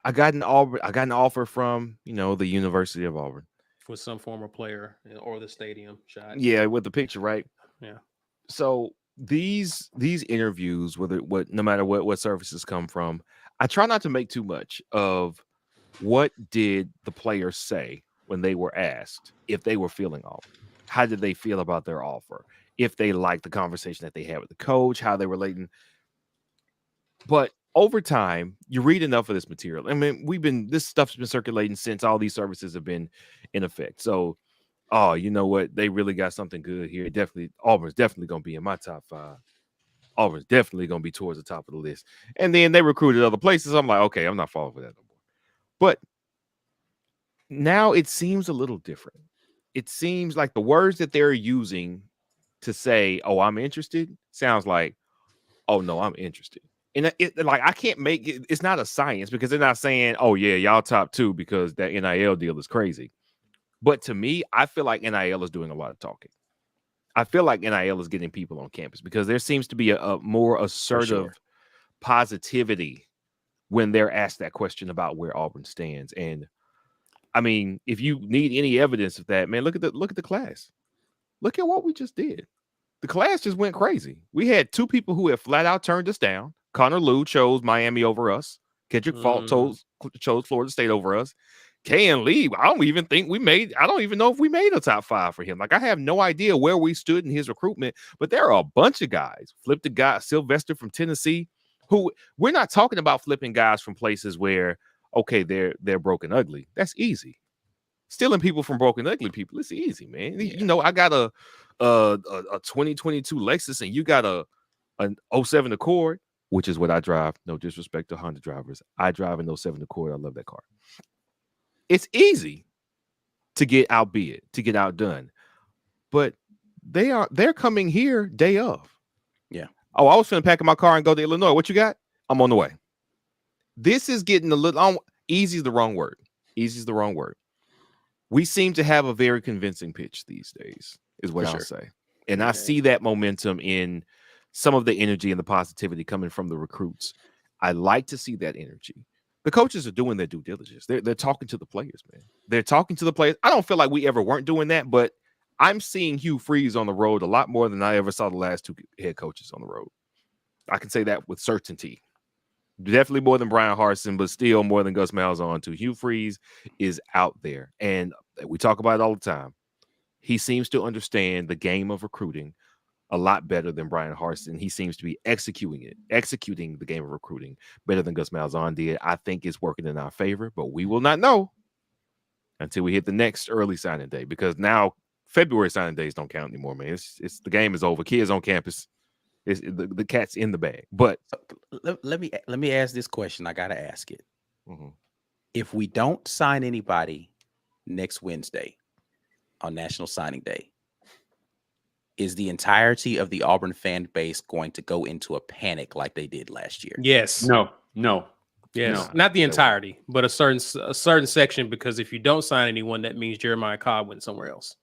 I got an offer from, the University of Auburn. with some former player or the stadium shot. Yeah, with the picture, right? Yeah. So these interviews, no matter what services come from, I try not to make too much of what did the players say when they were asked if they were feeling Auburn. How did they feel about their offer? If they liked the conversation that they had with the coach, how they were relating. But over time, you read enough of this material. I mean, this stuff's been circulating since all these services have been in effect. So, you know what? They really got something good here. Auburn's definitely going to be in my top 5. Auburn's definitely going to be towards the top of the list. And then they recruited other places. I'm like, okay, I'm not falling for that no more. But now it seems a little different. It seems like the words that they're using to say, "Oh, I'm interested," sounds like, "Oh no, I'm interested." And I can't make it. It's not a science because they're not saying, "Oh yeah, y'all top 2 because that NIL deal is crazy." But to me, I feel like NIL is doing a lot of talking. I feel like NIL is getting people on campus because there seems to be a more assertive positivity when they're asked that question about where Auburn stands. And I mean, if you need any evidence of that, man, look at the class. Look at what we just did. The class just went crazy. We had 2 people who had flat out turned us down. Connor Liu chose Miami over us. Kendrick Fault chose Florida State over us. K.N. Lee, I don't even know if we made a top 5 for him. Like, I have no idea where we stood in his recruitment, but there are a bunch of guys. Flipped a guy, Sylvester from Tennessee, who we're not talking about flipping guys from places where, okay, they're broken ugly. That's easy. Stealing people from broken ugly people, it's easy, man. Yeah. I got a 2022 Lexus and you got an 07 Accord, which is what I drive. No disrespect to Honda drivers. I drive an 07 Accord. I love that car. It's easy to get outdone. But they're coming here day of. Yeah. Oh, I was finna pack in my car and go to Illinois. What you got? I'm on the way. This is getting a little easy is the wrong word. Easy is the wrong word. We seem to have a very convincing pitch these days, is what I'll say. And I see that momentum in some of the energy and the positivity coming from the recruits. I like to see that energy. The coaches are doing their due diligence. They're talking to the players, man. They're talking to the players. I don't feel like we ever weren't doing that, but I'm seeing Hugh Freeze on the road a lot more than I ever saw the last 2 head coaches on the road. I can say that with certainty. Definitely more than Brian Harsin, but still more than Gus Malzahn too. Hugh Freeze is out there, and we talk about it all the time. He seems to understand the game of recruiting a lot better than Brian Harsin. He seems to be executing the game of recruiting better than Gus Malzahn did. I think it's working in our favor, but we will not know until we hit the next early signing day, because now February signing days don't count anymore, man. It's the game is over. Kids on campus. It's the cat's in the bag. But let me ask this question. I gotta ask it. Mm-hmm. If we don't sign anybody next Wednesday on National Signing Day, is the entirety of the Auburn fan base going to go into a panic like they did last year? Yes. No. Yes. No. Not the entirety, but a certain section, because if you don't sign anyone, that means Jeremiah Cobb went somewhere else.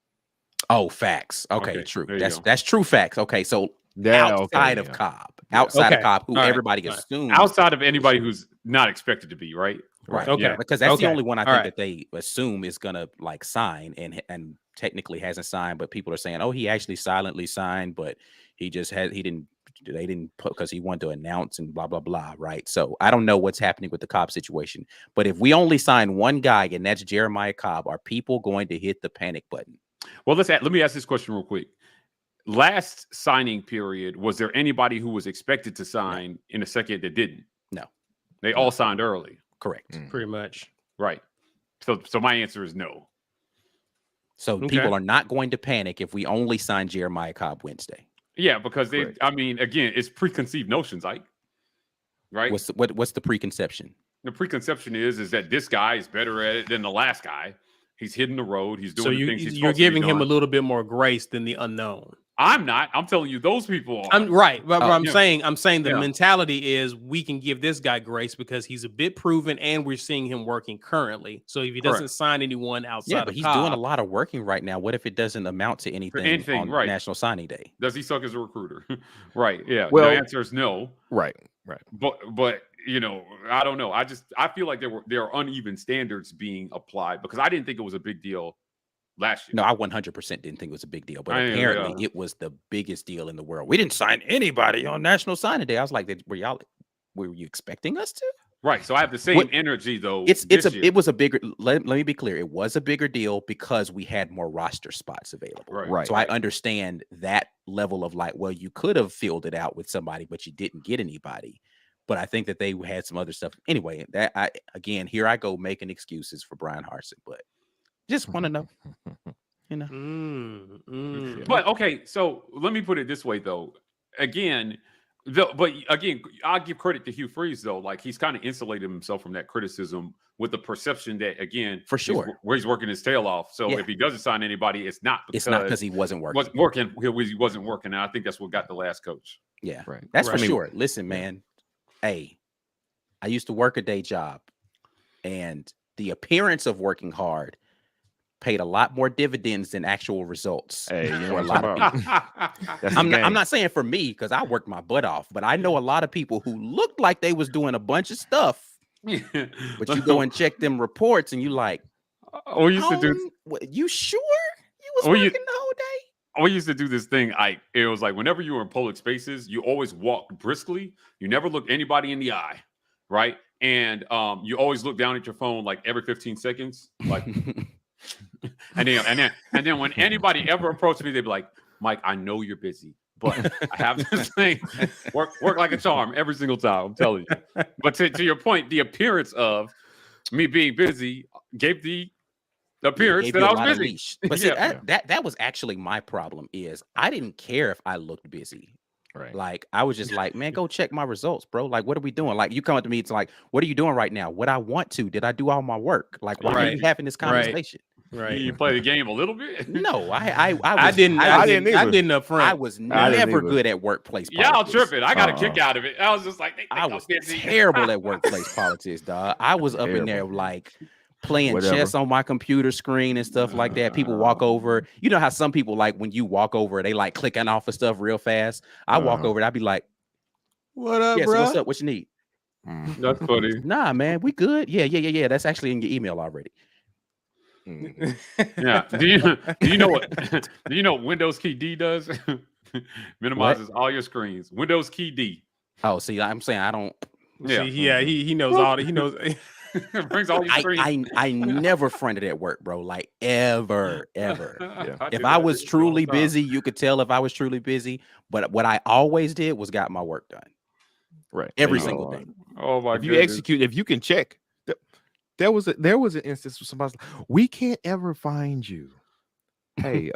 Oh, facts. Okay, true. That's true facts. Okay, so outside of Cobb, who everybody assumes, outside of anybody who's not expected to be, right? Right. Okay. Yeah. Because that's the only one I think that they assume is gonna like sign and technically hasn't signed, but people are saying, oh, he actually silently signed, but they didn't put because he wanted to announce and blah blah blah. Right. So I don't know what's happening with the Cobb situation, but if we only sign one guy and that's Jeremiah Cobb, are people going to hit the panic button? Well, let me ask this question real quick. Last signing period, was there anybody who was expected to sign in a second that didn't? No. They all signed early. Correct. Pretty much. Right. So my answer is no. So people are not going to panic if we only sign Jeremiah Cobb Wednesday. Yeah, because again, it's preconceived notions, right? What's the preconception? The preconception is that this guy is better at it than the last guy. He's hitting the road. He's doing the things he's you're giving him a little bit more grace than the unknown. I'm not. I'm telling you, those people are. I'm right, but I'm yeah. saying the Yeah. mentality is we can give this guy grace because he's a bit proven, and we're seeing him working currently. So if he doesn't Correct. sign anyone outside Yeah, of but he's Cobb, doing a lot of working right now. What if it doesn't amount to anything on right. National Signing Day? Does he suck as a recruiter? Right. Yeah. Well- the answer is no. Right. But I don't know. I feel like there are uneven standards being applied because I didn't think it was a big deal last year. No, I 100% didn't think it was a big deal, but I- apparently yeah. it was the biggest deal in the world. We didn't sign anybody on National Signing Day. I was like, were you expecting us to? Right. So I have the same What- energy though. It was a bigger. Let me be clear. It was a bigger deal because we had more roster spots available. Right. So I understand that level of like, well, you could have filled it out with somebody, but you didn't get anybody. But I think that they had some other stuff. Anyway, here I go making excuses for Brian Harsin, but just want to know, But okay, so let me put it this way though. Again, I'll give credit to Hugh Freeze though. Like he's kind of insulated himself from that criticism with the perception that again, For sure. where he's working his tail off. So Yeah. if he doesn't sign anybody, it's not because he wasn't working. He wasn't working. And I think that's what got the last coach. Yeah, Right. that's Right. for sure. Listen, man. Hey, I used to work a day job, and the appearance of working hard paid a lot more dividends than actual results. Hey, you know for a what lot I'm of talking people. about. That's the I'm game. not saying for me because I worked my butt off, but I know a lot of people who looked like they was doing a bunch of stuff, but you go and check them reports, and you like, we used to do. You sure you was Oh, you- working the whole day? We used to do this thing. It was like whenever you were in public spaces, you always walked briskly. You never looked anybody in the eye, right? And you always look down at your phone like every 15 seconds, like. And then when anybody ever approached me, they'd be like, "Mike, I know you're busy, but I have this thing work like a charm every single time. I'm telling you." But to your point, the appearance of me being busy gave the appearance Gave that you a I was lot of busy. leash. But see, that was actually my problem. Is I didn't care if I looked busy. Right. Like I was just like, man, go check my results, bro. Like, what are we doing? Like, you come up to me, it's like, what are you doing right now? What I want to? Did I do all my work? Like, why are we having this conversation? right? You play the game a little bit. No, I was, didn't either. up front. I was I didn't never either. good at workplace Y'all politics. tripping. I got a kick out of it. I was just like, I was terrible at workplace politics, dog. I was up in there like playing Whatever. chess on my computer screen and stuff like that. People walk over. You know how some people like when you walk over, they like clicking off of stuff real fast. I walk over, I'd be like, What up, "Yes, bro? what's up? What you need?" That's funny. Nah, man, we good. Yeah. That's actually in your email already. Yeah. Do you know what do you know what Windows key D does? Minimizes all your screens. Windows key D. Oh, see, I'm saying I don't. Yeah. He knows all that. He knows. Brings all your screens. I never fronted at work, bro. Like ever. I If did I that was shit all truly the time. busy, you could tell if I was truly busy. But what I always did was got my work done Right. every You know, single day. Oh my If you goodness. execute, if you can check, there was an instance where somebody's like, we can't ever find you. Hey,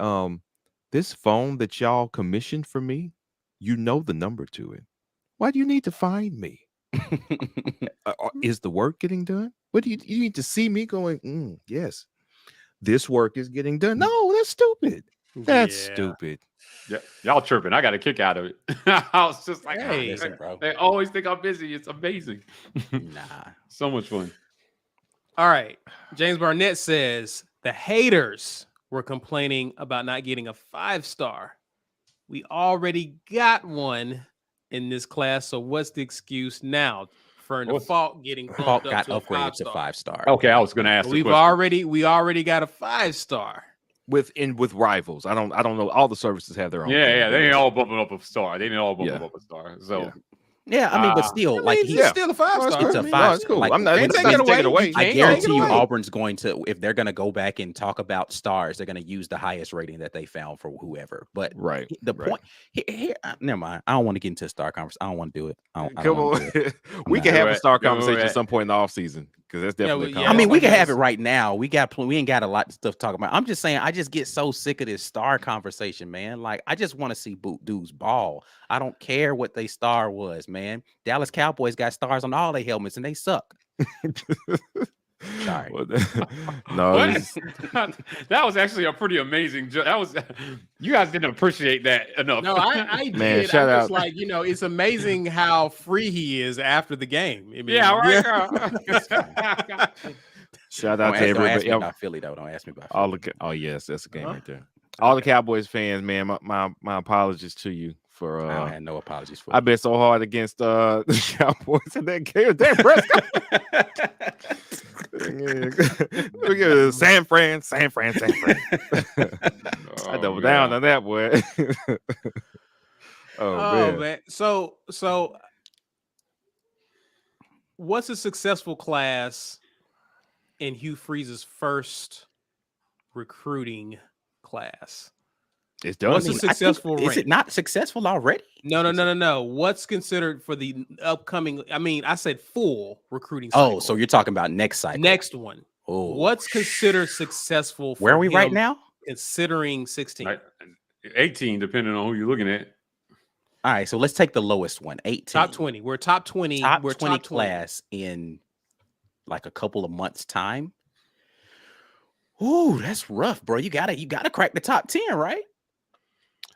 this phone that y'all commissioned for me, you know the number to it. Why do you need to find me? Is the work getting done? What do you need to see me going? Yes, this work is getting done. No, that's stupid. That's stupid. Yeah, y'all tripping. I got a kick out of it. I was just like, Hey, listen, bro. They always think I'm busy. It's amazing. Nah. So much fun. All right. James Barnett says the haters were complaining about not getting a 5-star. We already got one in this class. So what's the excuse now for Falk getting bumped Falk up got to a upgraded to 5-star? 5-star. Okay, I was going to ask. We already got a 5-star. With rivals. I don't know. All the services have their own. Yeah. They ain't all bumping up a star. They didn't all bump up a star. So Yeah, I mean, but still, like he's still a 5-star. it's a No, 5. it's cool. Like, I'm not Can't taking take it it away. I Can't guarantee take it you, away. Auburn's going to, if they're going to go back and talk about stars, they're going to use the highest rating that they found for whoever. But Right. the right. point here, never mind. I don't want to get into a star conference. I don't want to do it. I don't Come wanna on. do it. We can Go have a ahead. star Go conversation ahead. at some point in the off season because that's definitely. Yeah, I mean, we can have it Yes. right now. We ain't got a lot of stuff to talk about. I'm just saying, I just get so sick of this star conversation, man. Like, I just want to see dudes ball. I don't care what they star was, man. Dallas Cowboys got stars on all their helmets and they suck. Sorry. No, What? it's- That was actually a pretty amazing joke. That was you guys didn't appreciate that enough. No, I Man, did. shout I'm just out. like, it's amazing how free he is after the game. I mean, yeah, right. shout Don't out to ask everybody. me about Philly though. Don't ask me about All Philly. the oh yes, that's a game Uh-huh. right there. All the Cowboys fans, man, my apologies to you for I had no apologies for I you. bet so hard against the Cowboys in that game. Damn, Prescott. Look at San Fran. I double down on that, boy. Oh man. man. So what's a successful class in Hugh Freeze's first recruiting class? It's done. What's a successful Is rank? it not successful already? No. What's considered for the upcoming? I mean, I said full recruiting cycle. Oh, so you're talking about next cycle. Next one. Oh, What's considered successful? For where are we right him now? Considering 16. Right. 18, depending on who you're looking at. All right, so let's take the lowest one, 18. Top 20. We're top 20. Top We're 20 top 20. class in like a couple of months' time. Ooh, that's rough, bro. You gotta crack the top 10, right?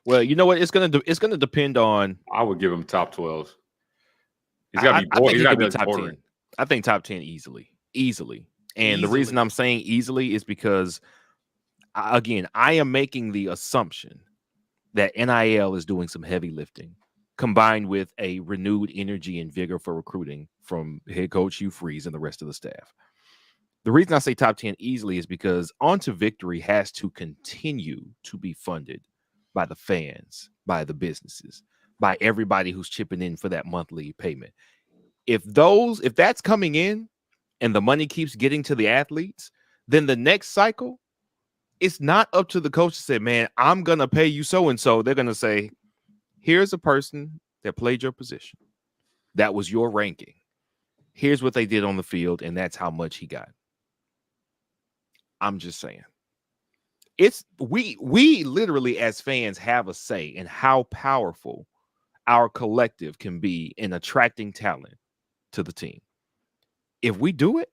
Well, you know what? It's gonna depend on. I would give him top 12. He's got to be I bored. think He's he got could to be be top bordering. 10. I think top 10 easily. And the reason Easily. I'm saying easily is because, again, I am making the assumption that NIL is doing some heavy lifting, combined with a renewed energy and vigor for recruiting from head coach Hugh Freeze and the rest of the staff. The reason I say top 10 easily is because On to Victory has to continue to be funded by the fans, by the businesses, by everybody who's chipping in for that monthly payment. If that's coming in and the money keeps getting to the athletes, then the next cycle, it's not up to the coach to say, man, I'm going to pay you so-and-so. They're going to say, here's a person that played your position. That was your ranking. Here's what they did on the field, and that's how much he got. I'm just saying. It's we literally as fans have a say in how powerful our collective can be in attracting talent to the team. If we do it,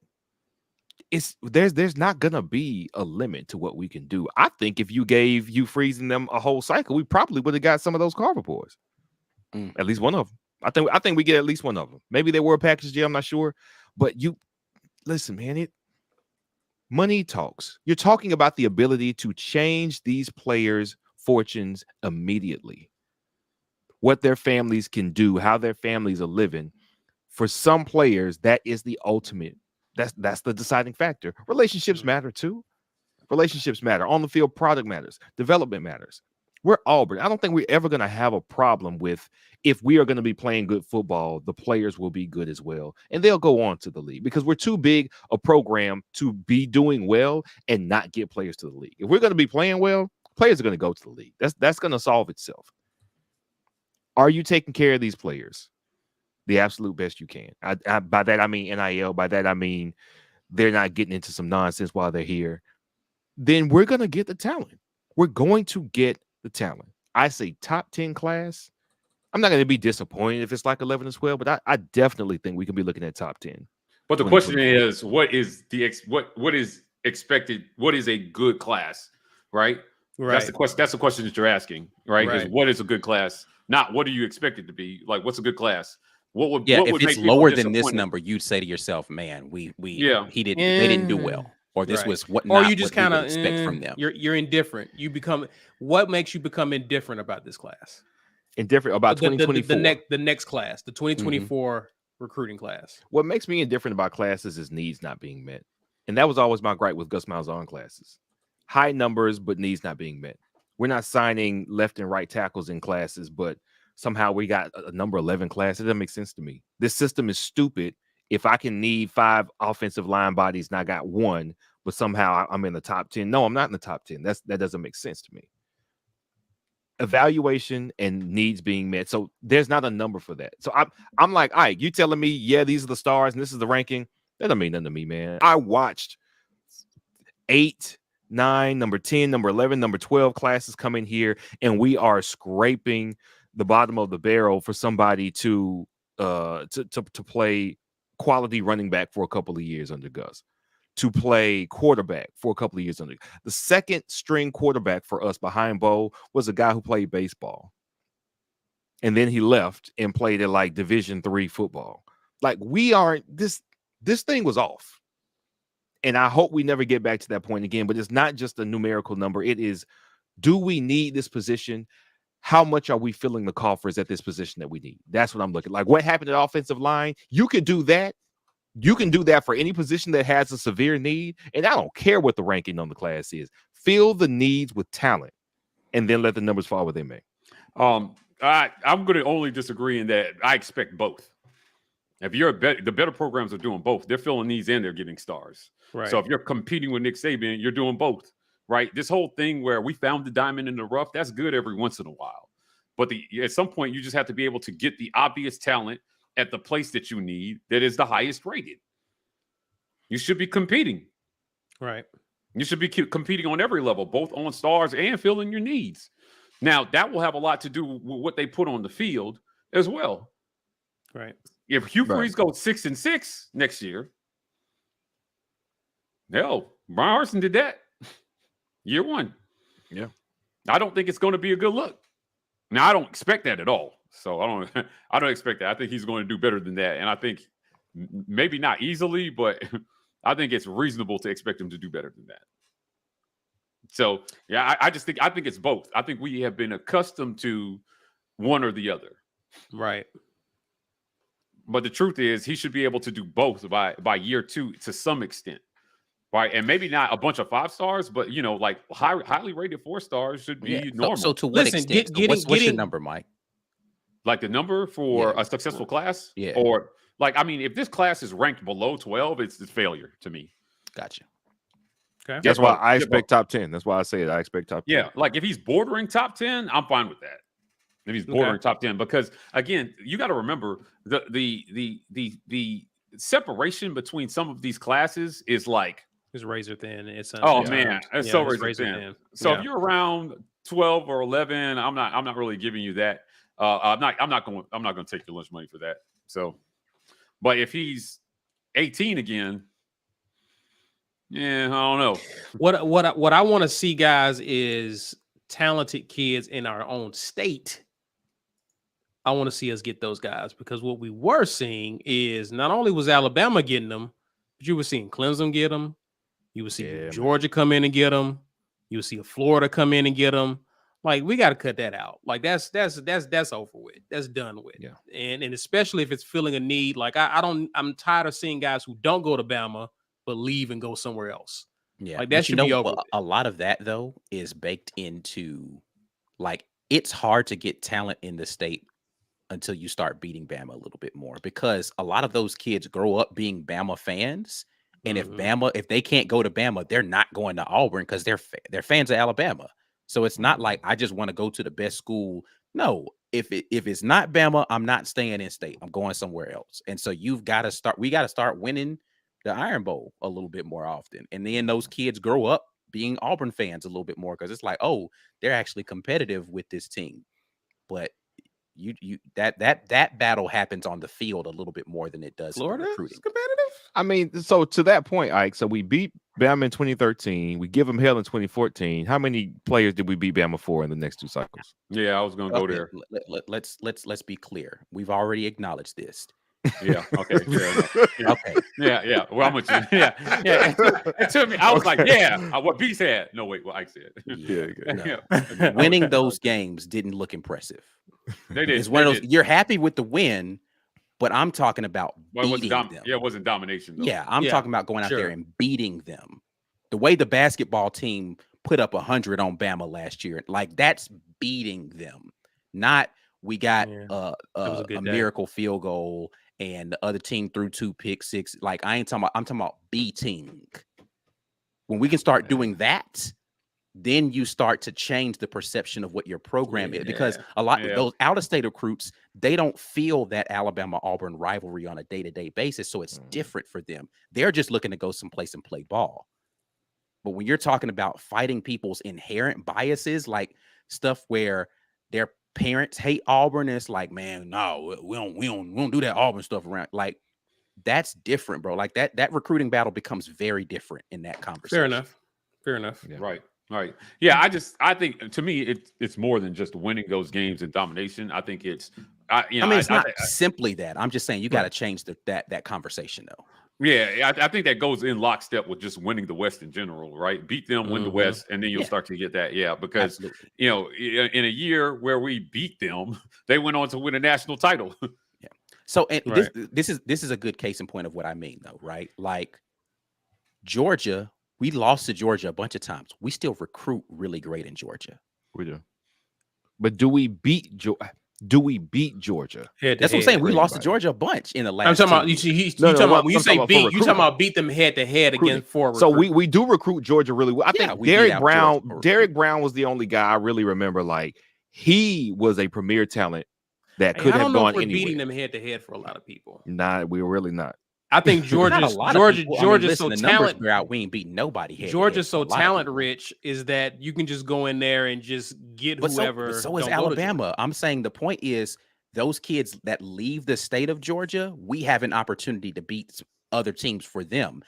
there's not gonna be a limit to what we can do. I think if you gave you freezing them a whole cycle, we probably would have got some of those Carver boys. At least one of them. I think we get at least one of them. Maybe they were a package deal, I'm not sure. But you listen, man, money talks. You're talking about the ability to change these players' fortunes immediately. What their families can do, how their families are living. For some players, that is the ultimate. That's the deciding factor. Relationships matter too. Relationships matter. On the field, product matters. Development matters. We're Auburn. I don't think we're ever going to have a problem with if we are going to be playing good football, the players will be good as well. And they'll go on to the league because we're too big a program to be doing well and not get players to the league. If we're going to be playing well, players are going to go to the league. That's going to solve itself. Are you taking care of these players the absolute best you can? By that, I mean NIL. By that, I mean they're not getting into some nonsense while they're here. Then we're going to get the talent. We're going to get the talent. I say top 10 class. I'm not going to be disappointed if it's like 11 or 12, but I definitely think we can be looking at top 10. But the question is, what is expected? What is a good class, right? That's the question. That's the question that you're asking, right? Is what is a good class? Not what do you expect it to be? Like, what's a good class? If it's lower than this number, you'd say to yourself, "Man, they didn't do well." Or this was what, or you just kind of expect from them. You're indifferent. What makes you become indifferent about this class? Indifferent about 2024. The next class, the 2024 recruiting class. What makes me indifferent about classes is needs not being met. And that was always my gripe with Gus Malzahn classes. High numbers, but needs not being met. We're not signing left and right tackles in classes, but somehow we got a number 11 class. It doesn't make sense to me. This system is stupid. If I can need 5 offensive line bodies and I got 1, but somehow I'm in the top 10. No, I'm not in the top 10. That doesn't make sense to me. Evaluation and needs being met. So there's not a number for that. So I'm like, all right, you telling me, yeah, these are the stars and this is the ranking. That doesn't mean nothing to me, man. I watched 8, 9, number 10, number 11, number 12 classes come in here, and we are scraping the bottom of the barrel for somebody to play quality running back for a couple of years under Gus. to play quarterback for a couple of years. The second string quarterback for us behind Bo was a guy who played baseball. And then he left and played at like Division III football. Like we aren't this thing was off. And I hope we never get back to that point again. But it's not just a numerical number. It is, do we need this position? How much are we filling the coffers at this position that we need? That's what I'm looking like. What happened at offensive line? You can do that. You can do that for any position that has a severe need. And I don't care what the ranking on the class is. Fill the needs with talent and then let the numbers fall where they may. I'm going to only disagree in that I expect both. If you're the better programs are doing both. They're filling needs and they're getting stars. Right. So if you're competing with Nick Saban, you're doing both, right? This whole thing where we found the diamond in the rough, that's good every once in a while. But at some point, you just have to be able to get the obvious talent at the place that you need that is the highest rated. You should be competing. Right. You should be competing on every level, both on stars and filling your needs. Now, that will have a lot to do with what they put on the field as well. Right. If Hugh Freeze goes 6-6 next year, hell, Brian Harsin did that year one. Yeah. I don't think it's going to be a good look. Now, I don't expect that at all. So I don't expect that. I think he's going to do better than that. And I think maybe not easily, but I think it's reasonable to expect him to do better than that. So, yeah, I think it's both. I think we have been accustomed to one or the other. Right. But the truth is he should be able to do both by year two to some extent. Right. And maybe not a bunch of 5 stars, but, like highly rated 4 stars should be normal. So to what extent? What's your number, Mike? Like the number for a successful class? Yeah. Or if this class is ranked below 12, it's failure to me. Gotcha. Okay. That's why I expect top 10. That's why I say it. I expect top 10. Yeah. Like if he's bordering top 10, I'm fine with that. If he's bordering top 10, because again, you got to remember the separation between some of these classes is like it's razor thin. It's man, it's so razor thin. So if you're around 12 or 11, I'm not really giving you that. I'm not going to take your lunch money for that. So, but if he's 18 again, yeah, I don't know. What I want to see, guys, is talented kids in our own state. I want to see us get those guys, because what we were seeing is not only was Alabama getting them, but you were seeing Clemson get them. You would see Georgia come in and get them. You would see Florida come in and get them. Like, we got to cut that out. Like that's over with. That's done with. Yeah. And especially if it's filling a need. Like I'm tired of seeing guys who don't go to Bama but leave and go somewhere else. Yeah. Like that should be over with. A lot of that though is baked into, like, it's hard to get talent in the state until you start beating Bama a little bit more, because a lot of those kids grow up being Bama fans. And if they can't go to Bama, they're not going to Auburn because they're fans of Alabama. So it's not like I just want to go to the best school. No, if it's not Bama, I'm not staying in state. I'm going somewhere else. And so we got to start winning the Iron Bowl a little bit more often. And then those kids grow up being Auburn fans a little bit more, because it's like, oh, they're actually competitive with this team. But that battle happens on the field a little bit more than it does Florida recruiting. Competitive. I mean, so to that point, Ike, so we beat Bama in 2013. We give them hell in 2014. How many players did we beat Bama for in the next 2 cycles? Yeah, I was going to go there. Let's be clear. We've already acknowledged this. Yeah. Okay. Fair enough. Yeah. Okay. Yeah. Well, I'm with you. Yeah. It took me. I was like, what B said. No, wait. What Ike said. Yeah. Winning those games didn't look impressive. They did. It's one of those. You're happy with the win, but I'm talking about beating them. Yeah, it wasn't domination, though. Yeah, I'm talking about going out there and beating them. The way the basketball team put up 100 on Bama last year, like, that's beating them. Not we got a miracle field goal and the other team threw 2 pick six. Like, I'm talking about beating. When we can start doing that, then you start to change the perception of what your program is, because a lot of those out-of-state recruits, they don't feel that Alabama-Auburn rivalry on a day-to-day basis, so it's different for them. They're just looking to go someplace and play ball. But when you're talking about fighting people's inherent biases, like stuff where their parents hate Auburn, and it's like, man, no, we don't do that Auburn stuff around. Like, that's different, bro. Like that recruiting battle becomes very different in that conversation. Fair enough. Yeah. Right. Yeah, I think to me it's more than just winning those games and domination. I think it's it's not simply that. I'm just saying you got to change that conversation though. Yeah, I think that goes in lockstep with just winning the West in general, right? Beat them, win the West, and then you'll start to get that. Yeah, because Absolutely. in a year where we beat them, they went on to win a national title. Yeah. So and Right. this is a good case in point of what I mean though, right? Like Georgia, we lost to Georgia a bunch of times. We still recruit really great in Georgia. We do. But do we beat Georgia? Head to That's what I'm head. saying. We lost to anybody. Georgia a bunch in the last. I'm talking about 10 you. years. You talking about when you I'm say talking about beat, for you talking recruiting. about beat them head to head Recruiting. against four. So we do recruit Georgia really well. I Yeah, think we beat Derek out Brown. Georgia for Derek Brown was the only guy I really remember. Like he was a premier talent that could I have don't know gone if we're anywhere. beating them head to head for a lot of people. Nah, we're really not. I think Not a Georgia's lot of people. Georgia's listen, so the numbers talent. are out. We ain't beating nobody. Georgia's so head-to-head for a lot of talent people. rich is that you can just go in there and just get But whoever. so is don't go to Georgia. Alabama. I'm saying the point is those kids that leave the state of Georgia, we have an opportunity to beat other teams for them.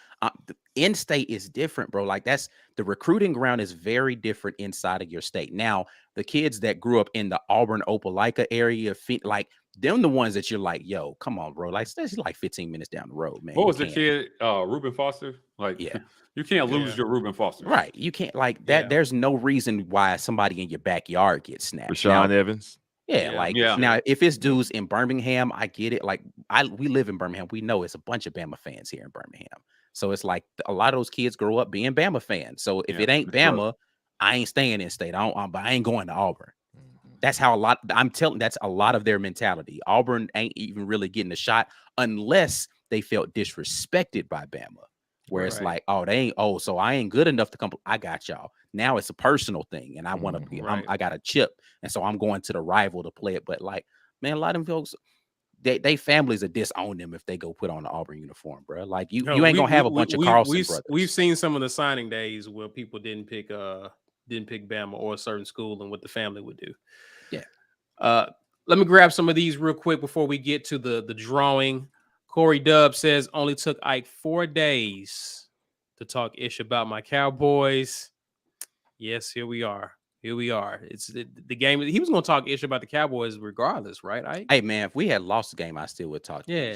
The in-state is different, bro. Like that's the recruiting ground is very different inside of your state. Now, the kids that grew up in the Auburn, Opelika area, like them, the ones that you're like, yo, come on, bro. Like that's like 15 minutes down the road, man. What was the kid, Reuben Foster? Like, Yeah. you can't lose your Reuben Foster. Right. You can't like that. Yeah. There's no reason why somebody in your backyard gets snapped. Rashawn Evans. Yeah, now if it's dudes in Birmingham, I get it. Like we live in Birmingham. We know it's a bunch of Bama fans here in Birmingham. So it's like a lot of those kids grow up being Bama fans. So if it ain't Bama, I ain't staying in state. But I ain't going to Auburn. That's how that's a lot of their mentality. Auburn ain't even really getting a shot unless they felt disrespected by Bama. Where it's like, oh, so I ain't good enough to come. I got y'all. Now it's a personal thing, and I want to be. I got a chip, and so I'm going to the rival to play it. But like, man, a lot of them folks, they families will disown them if they go put on the Auburn uniform, bro. Like you ain't gonna have a bunch of Carlson brothers. We've seen some of the signing days where people didn't pick Bama or a certain school and what the family would do. Yeah. Let me grab some of these real quick before we get to the drawing. Corey Dubb says only took Ike 4 days to talk ish about my Cowboys. Yes, here we are. It's the game. He was going to talk ish about the Cowboys regardless, right? Ike? Hey man, if we had lost the game, I still would talk. Yeah.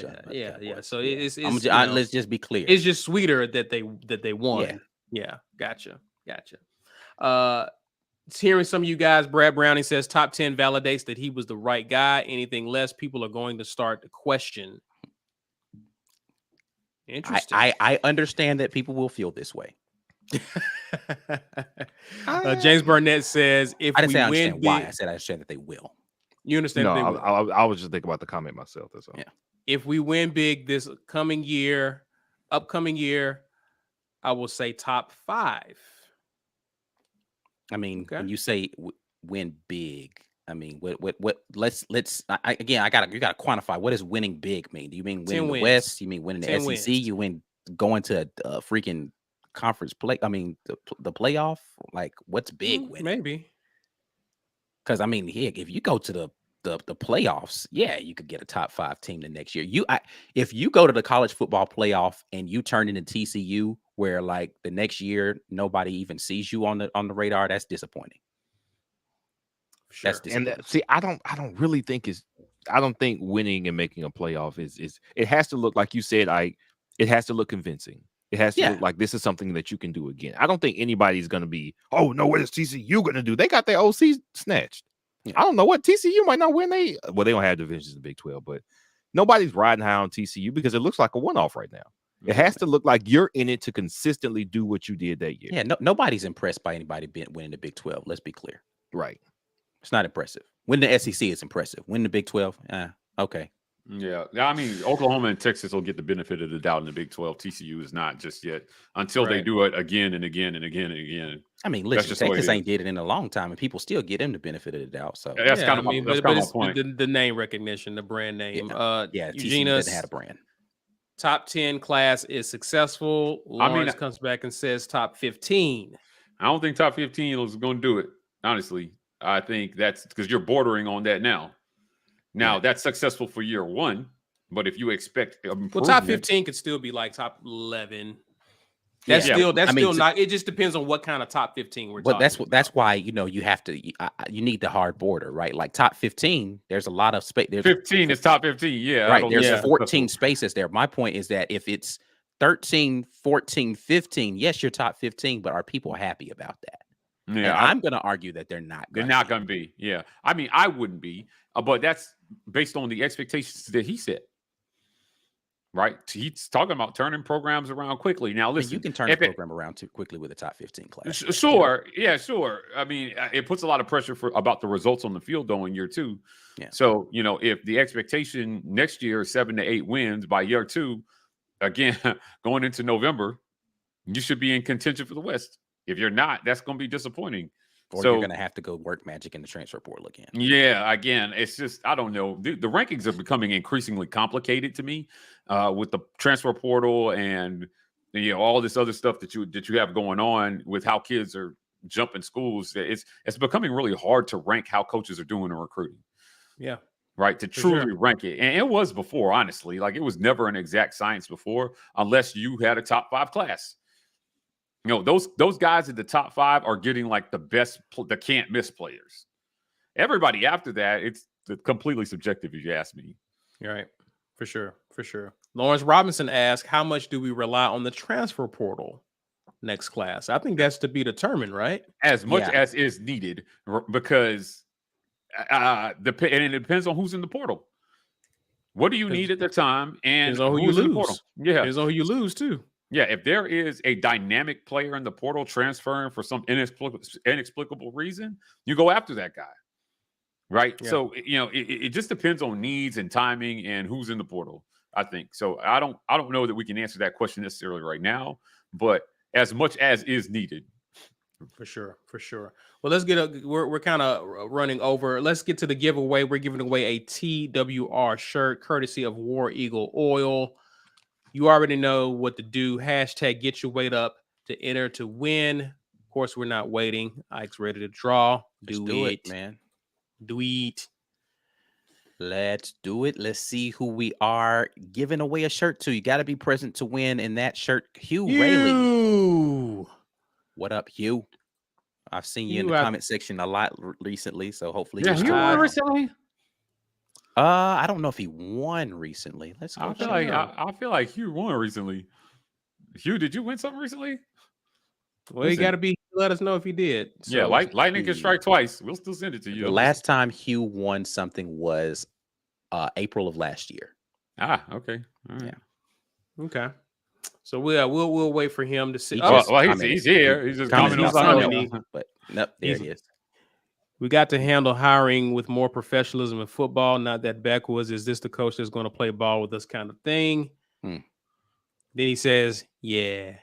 So it's let's just be clear. It's just sweeter that they won. Yeah. Gotcha. Hearing some of you guys, Brad Browning says top 10 validates that he was the right guy. Anything less, people are going to start to question. Interesting. I understand that people will feel this way. James Burnett says if I didn't we say I win understand why. I said I understand that they will. You understand? No, that they will. I was just thinking about the comment myself. That's all. Yeah. If we win big this upcoming year, I will say top 5. I mean, Okay. when you say win big, I mean, what let's you gotta quantify what does winning big mean? Do you mean winning the West? You mean winning the SEC? wins. You win going to a freaking conference play? I mean, the playoff? Like, what's big winning? Maybe. Because I mean, heck, if you go to the playoffs, yeah, you could get a top 5 team the next year. If you go to the college football playoff and you turn into TCU, where like the next year nobody even sees you on the radar, that's disappointing. Sure. That's disappointing. And I don't think winning and making a playoff is it has to look like you said. It has to look convincing. It has to look like this is something that you can do again. I don't think anybody's going to be, oh no, what is TCU going to do? They got their OC snatched. Yeah. I don't know what TCU might not win. They don't have divisions in the Big 12, but nobody's riding high on TCU because it looks like a one-off right now. It has to look like you're in it to consistently do what you did that year. Yeah, nobody's impressed by anybody winning the Big 12. Let's be clear. Right. It's not impressive. Winning the SEC is impressive. Winning the Big 12, okay. Yeah, I mean, Oklahoma and Texas will get the benefit of the doubt in the Big 12. TCU is not just yet until they do it again and again and again and again. I mean, listen, Texas ain't did it in a long time, and people still get them the benefit of the doubt. So that's kind of my point. The name recognition, the brand name. TCU doesn't have a brand. Top 10 class is successful. Lawrence comes back and says top 15. I don't think top 15 is going to do it. Honestly, I think that's because you're bordering on that now. Now that's successful for year 1, But if you expect Well, top 15 could still be like top 11. That's Yeah. still I mean, not. It just depends on what kind of top 15 we're But talking. that's why you have to you need the hard border, right? Like top 15, there's a lot of space. There's 15 is top 15. Yeah, right. There's Yeah. 14 spaces there. My point is that if it's 13, 14, 15, yes, you're top 15, but are people happy about that? Yeah, And I'm going to argue that they're not. They're not going to be. Yeah, I mean, I wouldn't be, but that's based on the expectations that he set. Right, he's talking about turning programs around quickly. Now, listen, you can turn a program around too quickly with a top 15 class. Sure, yeah, sure. I mean, it puts a lot of pressure about the results on the field though in year 2. Yeah. So if the expectation next year is 7 to 8 wins by year 2, again going into November, you should be in contention for the West. If you're not, that's going to be disappointing. Or you're going to have to go work magic in the transfer portal again. Yeah, again, it's just, I don't know. The rankings are becoming increasingly complicated to me with the transfer portal and all this other stuff that you have going on with how kids are jumping schools. It's becoming really hard to rank how coaches are doing in recruiting. Yeah. Right, to truly rank it. And it was before, honestly. Like, it was never an exact science before unless you had a top 5 class. Those guys at the top 5 are getting like the best, the can't miss players. Everybody after that, it's completely subjective, if you ask me. You're right, for sure. Lawrence Robinson asked, "How much do we rely on the transfer portal next class?" I think that's to be determined, right? As much as is needed, because and it depends on who's in the portal. What do you need at the time, and depends on who you lose. Yeah, depends on who you lose too. Yeah, if there is a dynamic player in the portal transferring for some inexplicable reason, you go after that guy, right? Yeah. So it just depends on needs and timing and who's in the portal, I think. So I don't know that we can answer that question necessarily right now, but as much as is needed. For sure. Well, let's we're kind of running over. Let's get to the giveaway. We're giving away a TWR shirt courtesy of War Eagle Oil. You already know what to do. Hashtag get your weight up to enter to win. Of course, we're not waiting. Ike's ready to draw. Do it, man. Do it. Let's do it. Let's see who we are giving away a shirt to. You got to be present to win in that shirt. Hugh Rayleigh. What up, Hugh? I've seen you in the comment section a lot recently, so hopefully you won recently. I don't know if he won recently. Let's go. I feel like Hugh won recently. Hugh, did you win something recently? Well, you got to let us know if he did. So, yeah, lightning can strike twice. We'll still send it to you. The last time Hugh won something was April of last year. Okay. All right. Yeah. Okay. So we'll wait for him to see. He's here. He's just commenting on something. But nope, there he is. We got to handle hiring with more professionalism in football. Not that backwards. Is this the coach that's going to play ball with us kind of thing? Then he says, "Yeah."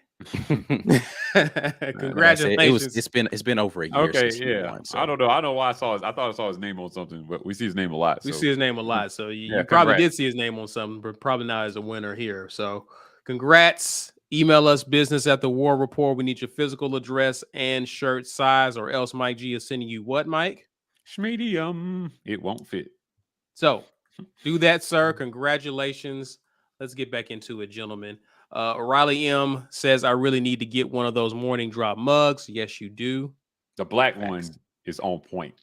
Congratulations. It's been over a year. Okay, since yeah. Won, so. I don't know. I don't know why I thought I saw his name on something, but we see his name a lot. We see his name a lot. So you probably did see his name on something, but probably not as a winner here. So congrats. Email us business@the-war report. We need your physical address and shirt size, or else Mike G is sending you what, Mike? Schmedium. It won't fit. So do that, sir. Congratulations. Let's get back into it, gentlemen. O'Reilly M says, "I really need to get one of those morning drop mugs." Yes, you do. The black one is on point.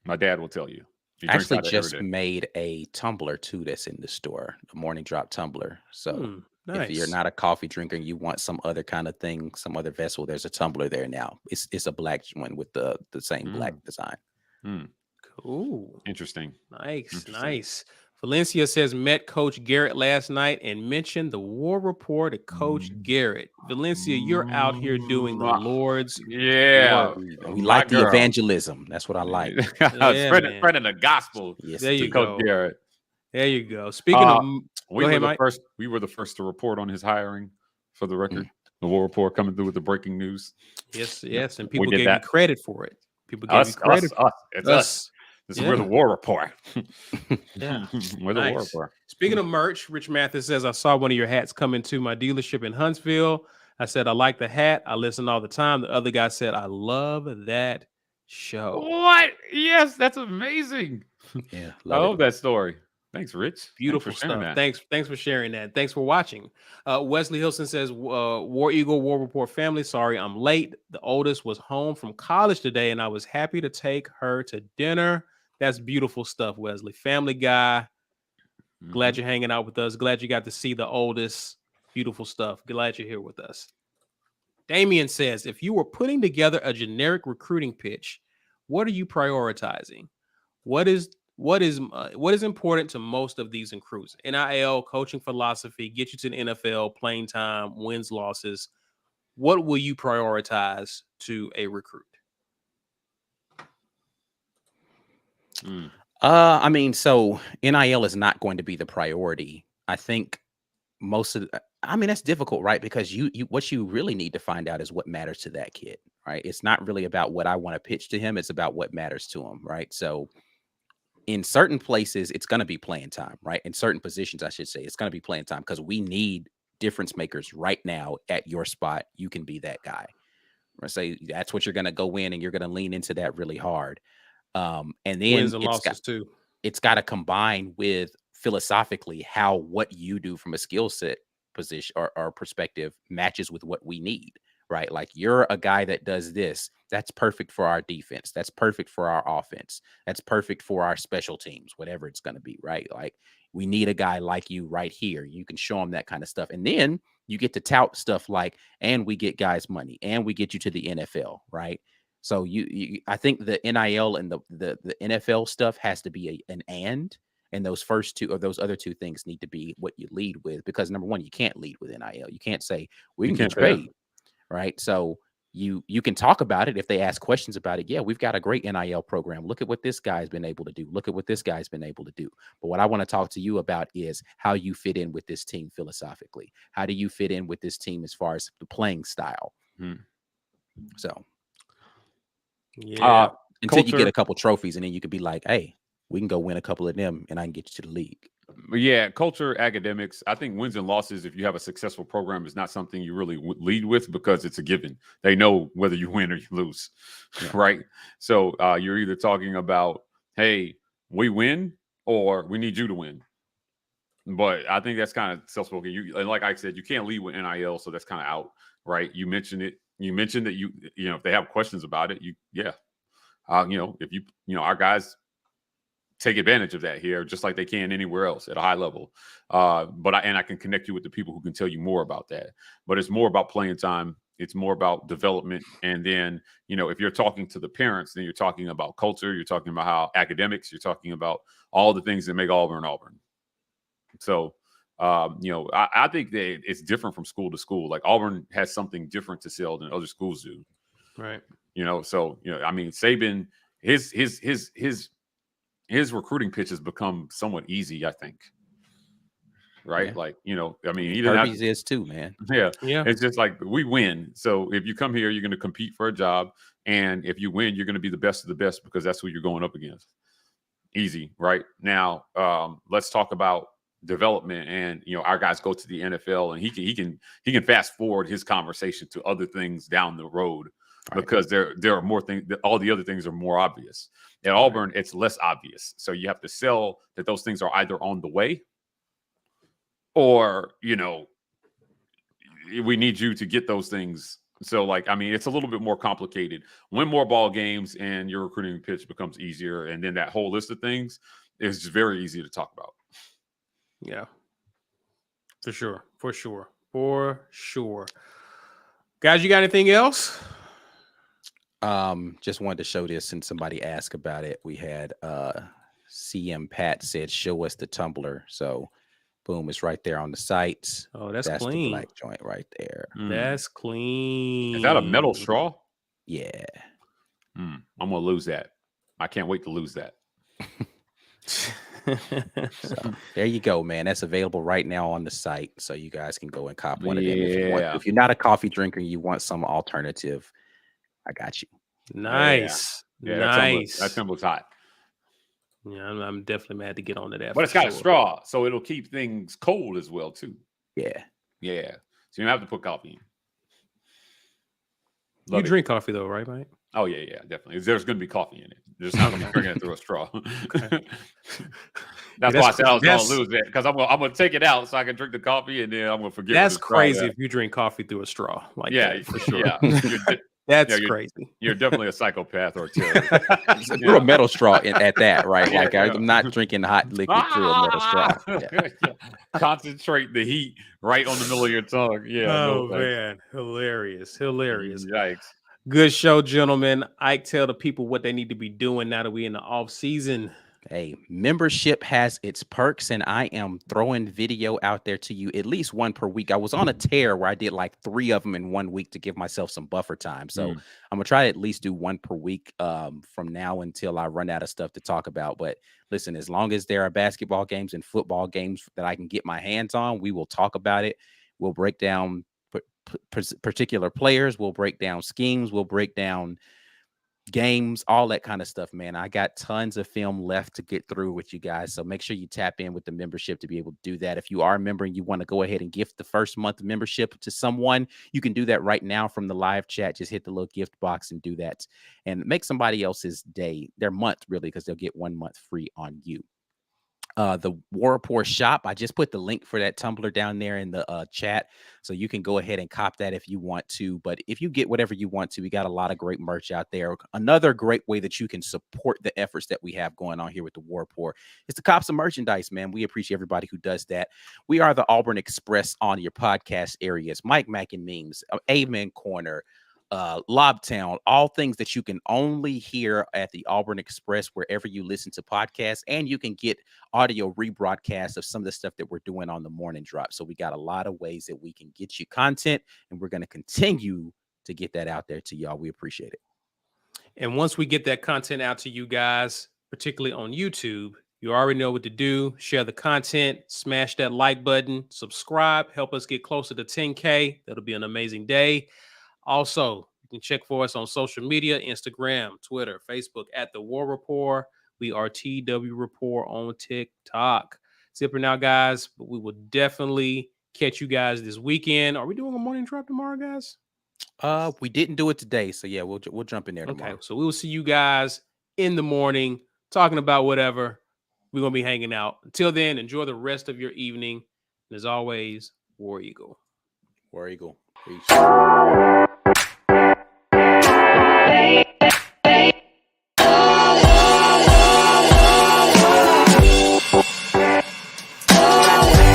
My dad will tell you. I actually just made a tumbler too that's in the store, the morning drop tumbler. So nice. If you're not a coffee drinker and you want some other kind of thing, some other vessel, there's a tumbler there now. It's a black one with the same black design. Cool. Interesting. Nice. Valencia says, "Met Coach Garrett last night and mentioned the War Report to Coach Garrett." Valencia, you're out here doing the Lord's work. We like the evangelism. That's what I like. Spreading the gospel. Yes, there you Coach Garrett. There you go. Speaking of, we were the first to report on his hiring, for the record. The War Report coming through with the breaking news. Yes, and people gave you credit for it. People gave you credit. It's us. We're the War Report. Yeah. We're the War Report. Speaking of merch, Rich Mathis says, "I saw one of your hats come into my dealership in Huntsville. I said, I like the hat. I listen all the time." The other guy said, "I love that show." What? Yes, that's amazing. Yeah. I love that story. Thanks, Rich. Beautiful Thanks for sharing stuff. that. Thanks for sharing that. Thanks for watching. Wesley Hilson says, War Eagle, War Report family. Sorry, I'm late. The oldest was home from college today, and I was happy to take her to dinner. That's beautiful stuff, Wesley. Family guy. Glad you're hanging out with us. Glad you got to see the oldest. Beautiful stuff. Glad you're here with us. Damien says, if you were putting together a generic recruiting pitch, what are you prioritizing? What is important to most of these recruits? NIL, coaching philosophy, get you to the NFL, playing time, wins, losses. What will you prioritize to a recruit? I mean, so NIL is not going to be the priority. I think that's difficult, right? Because what you really need to find out is what matters to that kid, right? It's not really about what I want to pitch to him. It's about what matters to him, right? So in certain places, it's going to be playing time, right? In certain positions, I should say, it's going to be playing time because we need difference makers right now at your spot. You can be that guy. I say that's what you're going to go in and you're going to lean into that really hard. And then wins and losses too. It's got to combine with philosophically how what you do from a skill set position or perspective matches with what we need, right? Like you're a guy that does this. That's perfect for our defense. That's perfect for our offense. That's perfect for our special teams, whatever it's going to be, right? Like we need a guy like you right here. You can show them that kind of stuff. And then you get to tout stuff like, and we get guys money and we get you to the NFL, right? So I think the NIL and the NFL stuff has to be an and those first two or those other two things need to be what you lead with, because number one, you can't lead with NIL. You can't say we can get you paid, right? So you can talk about it if they ask questions about it. Yeah, we've got a great NIL program. Look at what this guy's been able to do. Look at what this guy's been able to do. But what I want to talk to you about is how you fit in with this team philosophically. How do you fit in with this team as far as the playing style? So. Yeah. Until you get a couple trophies, and then you could be like, hey, we can go win a couple of them and I can get you to the league. Yeah, culture, academics. I think wins and losses, if you have a successful program, is not something you really lead with because it's a given. They know whether you win or you lose, right? So you're either talking about, hey, we win or we need you to win. But I think that's kind of self-spoken. Like I said, you can't lead with NIL, so that's kind of out, right? You mentioned it. You mentioned that you know, if they have questions about it, if our guys take advantage of that here, just like they can anywhere else at a high level. But I can connect you with the people who can tell you more about that. But it's more about playing time. It's more about development. And then, if you're talking to the parents, then you're talking about culture. You're talking about how academics. You're talking about all the things that make Auburn. So, I think that it's different from school to school. Like Auburn has something different to sell than other schools do. Right. I mean, Saban, his recruiting pitch has become somewhat easy, I think. Right. Yeah. He didn't have is too, man. Yeah. It's just like we win. So if you come here, you're going to compete for a job. And if you win, you're going to be the best of the best because that's who you're going up against. Easy. Right now, let's talk about development, and our guys go to the NFL, and he can fast forward his conversation to other things down the road, right? Because there are more things. All the other things are more obvious. At Auburn, it's less obvious. So you have to sell that those things are either on the way, or we need you to get those things. So it's a little bit more complicated. Win more ball games, and your recruiting pitch becomes easier, and then that whole list of things is just very easy to talk about. Yeah, for sure. Guys, you got anything else? Just wanted to show this since somebody asked about it. We had CM Pat said, show us the tumbler. So boom, it's right there on the site. Oh, that's clean. The black joint right there. That's clean. Is that a metal straw? Yeah. I'm gonna lose that. I can't wait to lose that. So there you go, man. That's available right now on the site, so you guys can go and cop one of them if you want. If you're not a coffee drinker and you want some alternative, I got you. Nice. Nice. That tumbler's hot. Yeah, I'm definitely mad to get onto that. But it's got a straw, so it'll keep things cold as well too. Yeah. So you don't have to put coffee in. You drink coffee though, right, Mike? Oh yeah, definitely. There's going to be coffee in it. There's not going to be drinking it through a straw. That's why I said I was going that's- to lose it because I'm gonna take it out so I can drink the coffee and then I'm gonna forget. That's what the straw crazy is. if you drink coffee through a straw. Like Yeah, that, for sure. Yeah, That's you're crazy. You're definitely a psychopath or a terrorist. Through a metal straw at that, right? Yeah, Like yeah. I'm not drinking hot liquid through a metal straw. Yeah. Yeah. Concentrate the heat right on the middle of your tongue. Yeah. Oh no, thanks. man, hilarious. Yikes. Good show, gentlemen. Ike, tell the people what they need to be doing now that we're in the off season. Hey, membership has its perks, and I am throwing video out there to you at least one per week. I was on a tear where I did like 3 of them in 1 week to give myself some buffer time. So I'm gonna try to at least do 1 per week from now until I run out of stuff to talk about. But listen, as long as there are basketball games and football games that I can get my hands on, we will talk about it. We'll break down particular players. We'll break down schemes. We'll break down games, all that kind of stuff, man. I got tons of film left to get through with you guys. So make sure you tap in with the membership to be able to do that. If you are a member and you want to go ahead and gift the first month of membership to someone, you can do that right now from the live chat. Just hit the little gift box and do that and make somebody else's day, their month, really, because they'll get 1 month free on you. The War Rapport shop, I just put the link for that Tumblr down there in the chat, so you can go ahead and cop that if you want to. But if you get whatever you want to, we got a lot of great merch out there. Another great way that you can support the efforts that we have going on here with the War Rapport is to cop some merchandise, man. We appreciate everybody who does that. We are the Auburn Express on your podcast areas, Mike Mack and Memes, Amen Corner, Lobtown, all things that you can only hear at the Auburn Express wherever you listen to podcasts, and you can get audio rebroadcasts of some of the stuff that we're doing on the morning drop. So we got a lot of ways that we can get you content, and we're going to continue to get that out there to y'all. We appreciate it. And once we get that content out to you guys, particularly on YouTube, you already know what to do. Share the content, smash that like button, subscribe, help us get closer to 10K. That'll be an amazing day. Also, you can check for us on social media, Instagram, Twitter, Facebook at The War Rapport. We are TW Rapport on TikTok. Zipper now, guys, but we will definitely catch you guys this weekend. Are we doing a morning drop tomorrow, guys? We didn't do it today, so yeah, we'll jump in there tomorrow. Okay, so we will see you guys in the morning talking about whatever. We're going to be hanging out. Until then, enjoy the rest of your evening. And as always, War Eagle. War Eagle. Peace.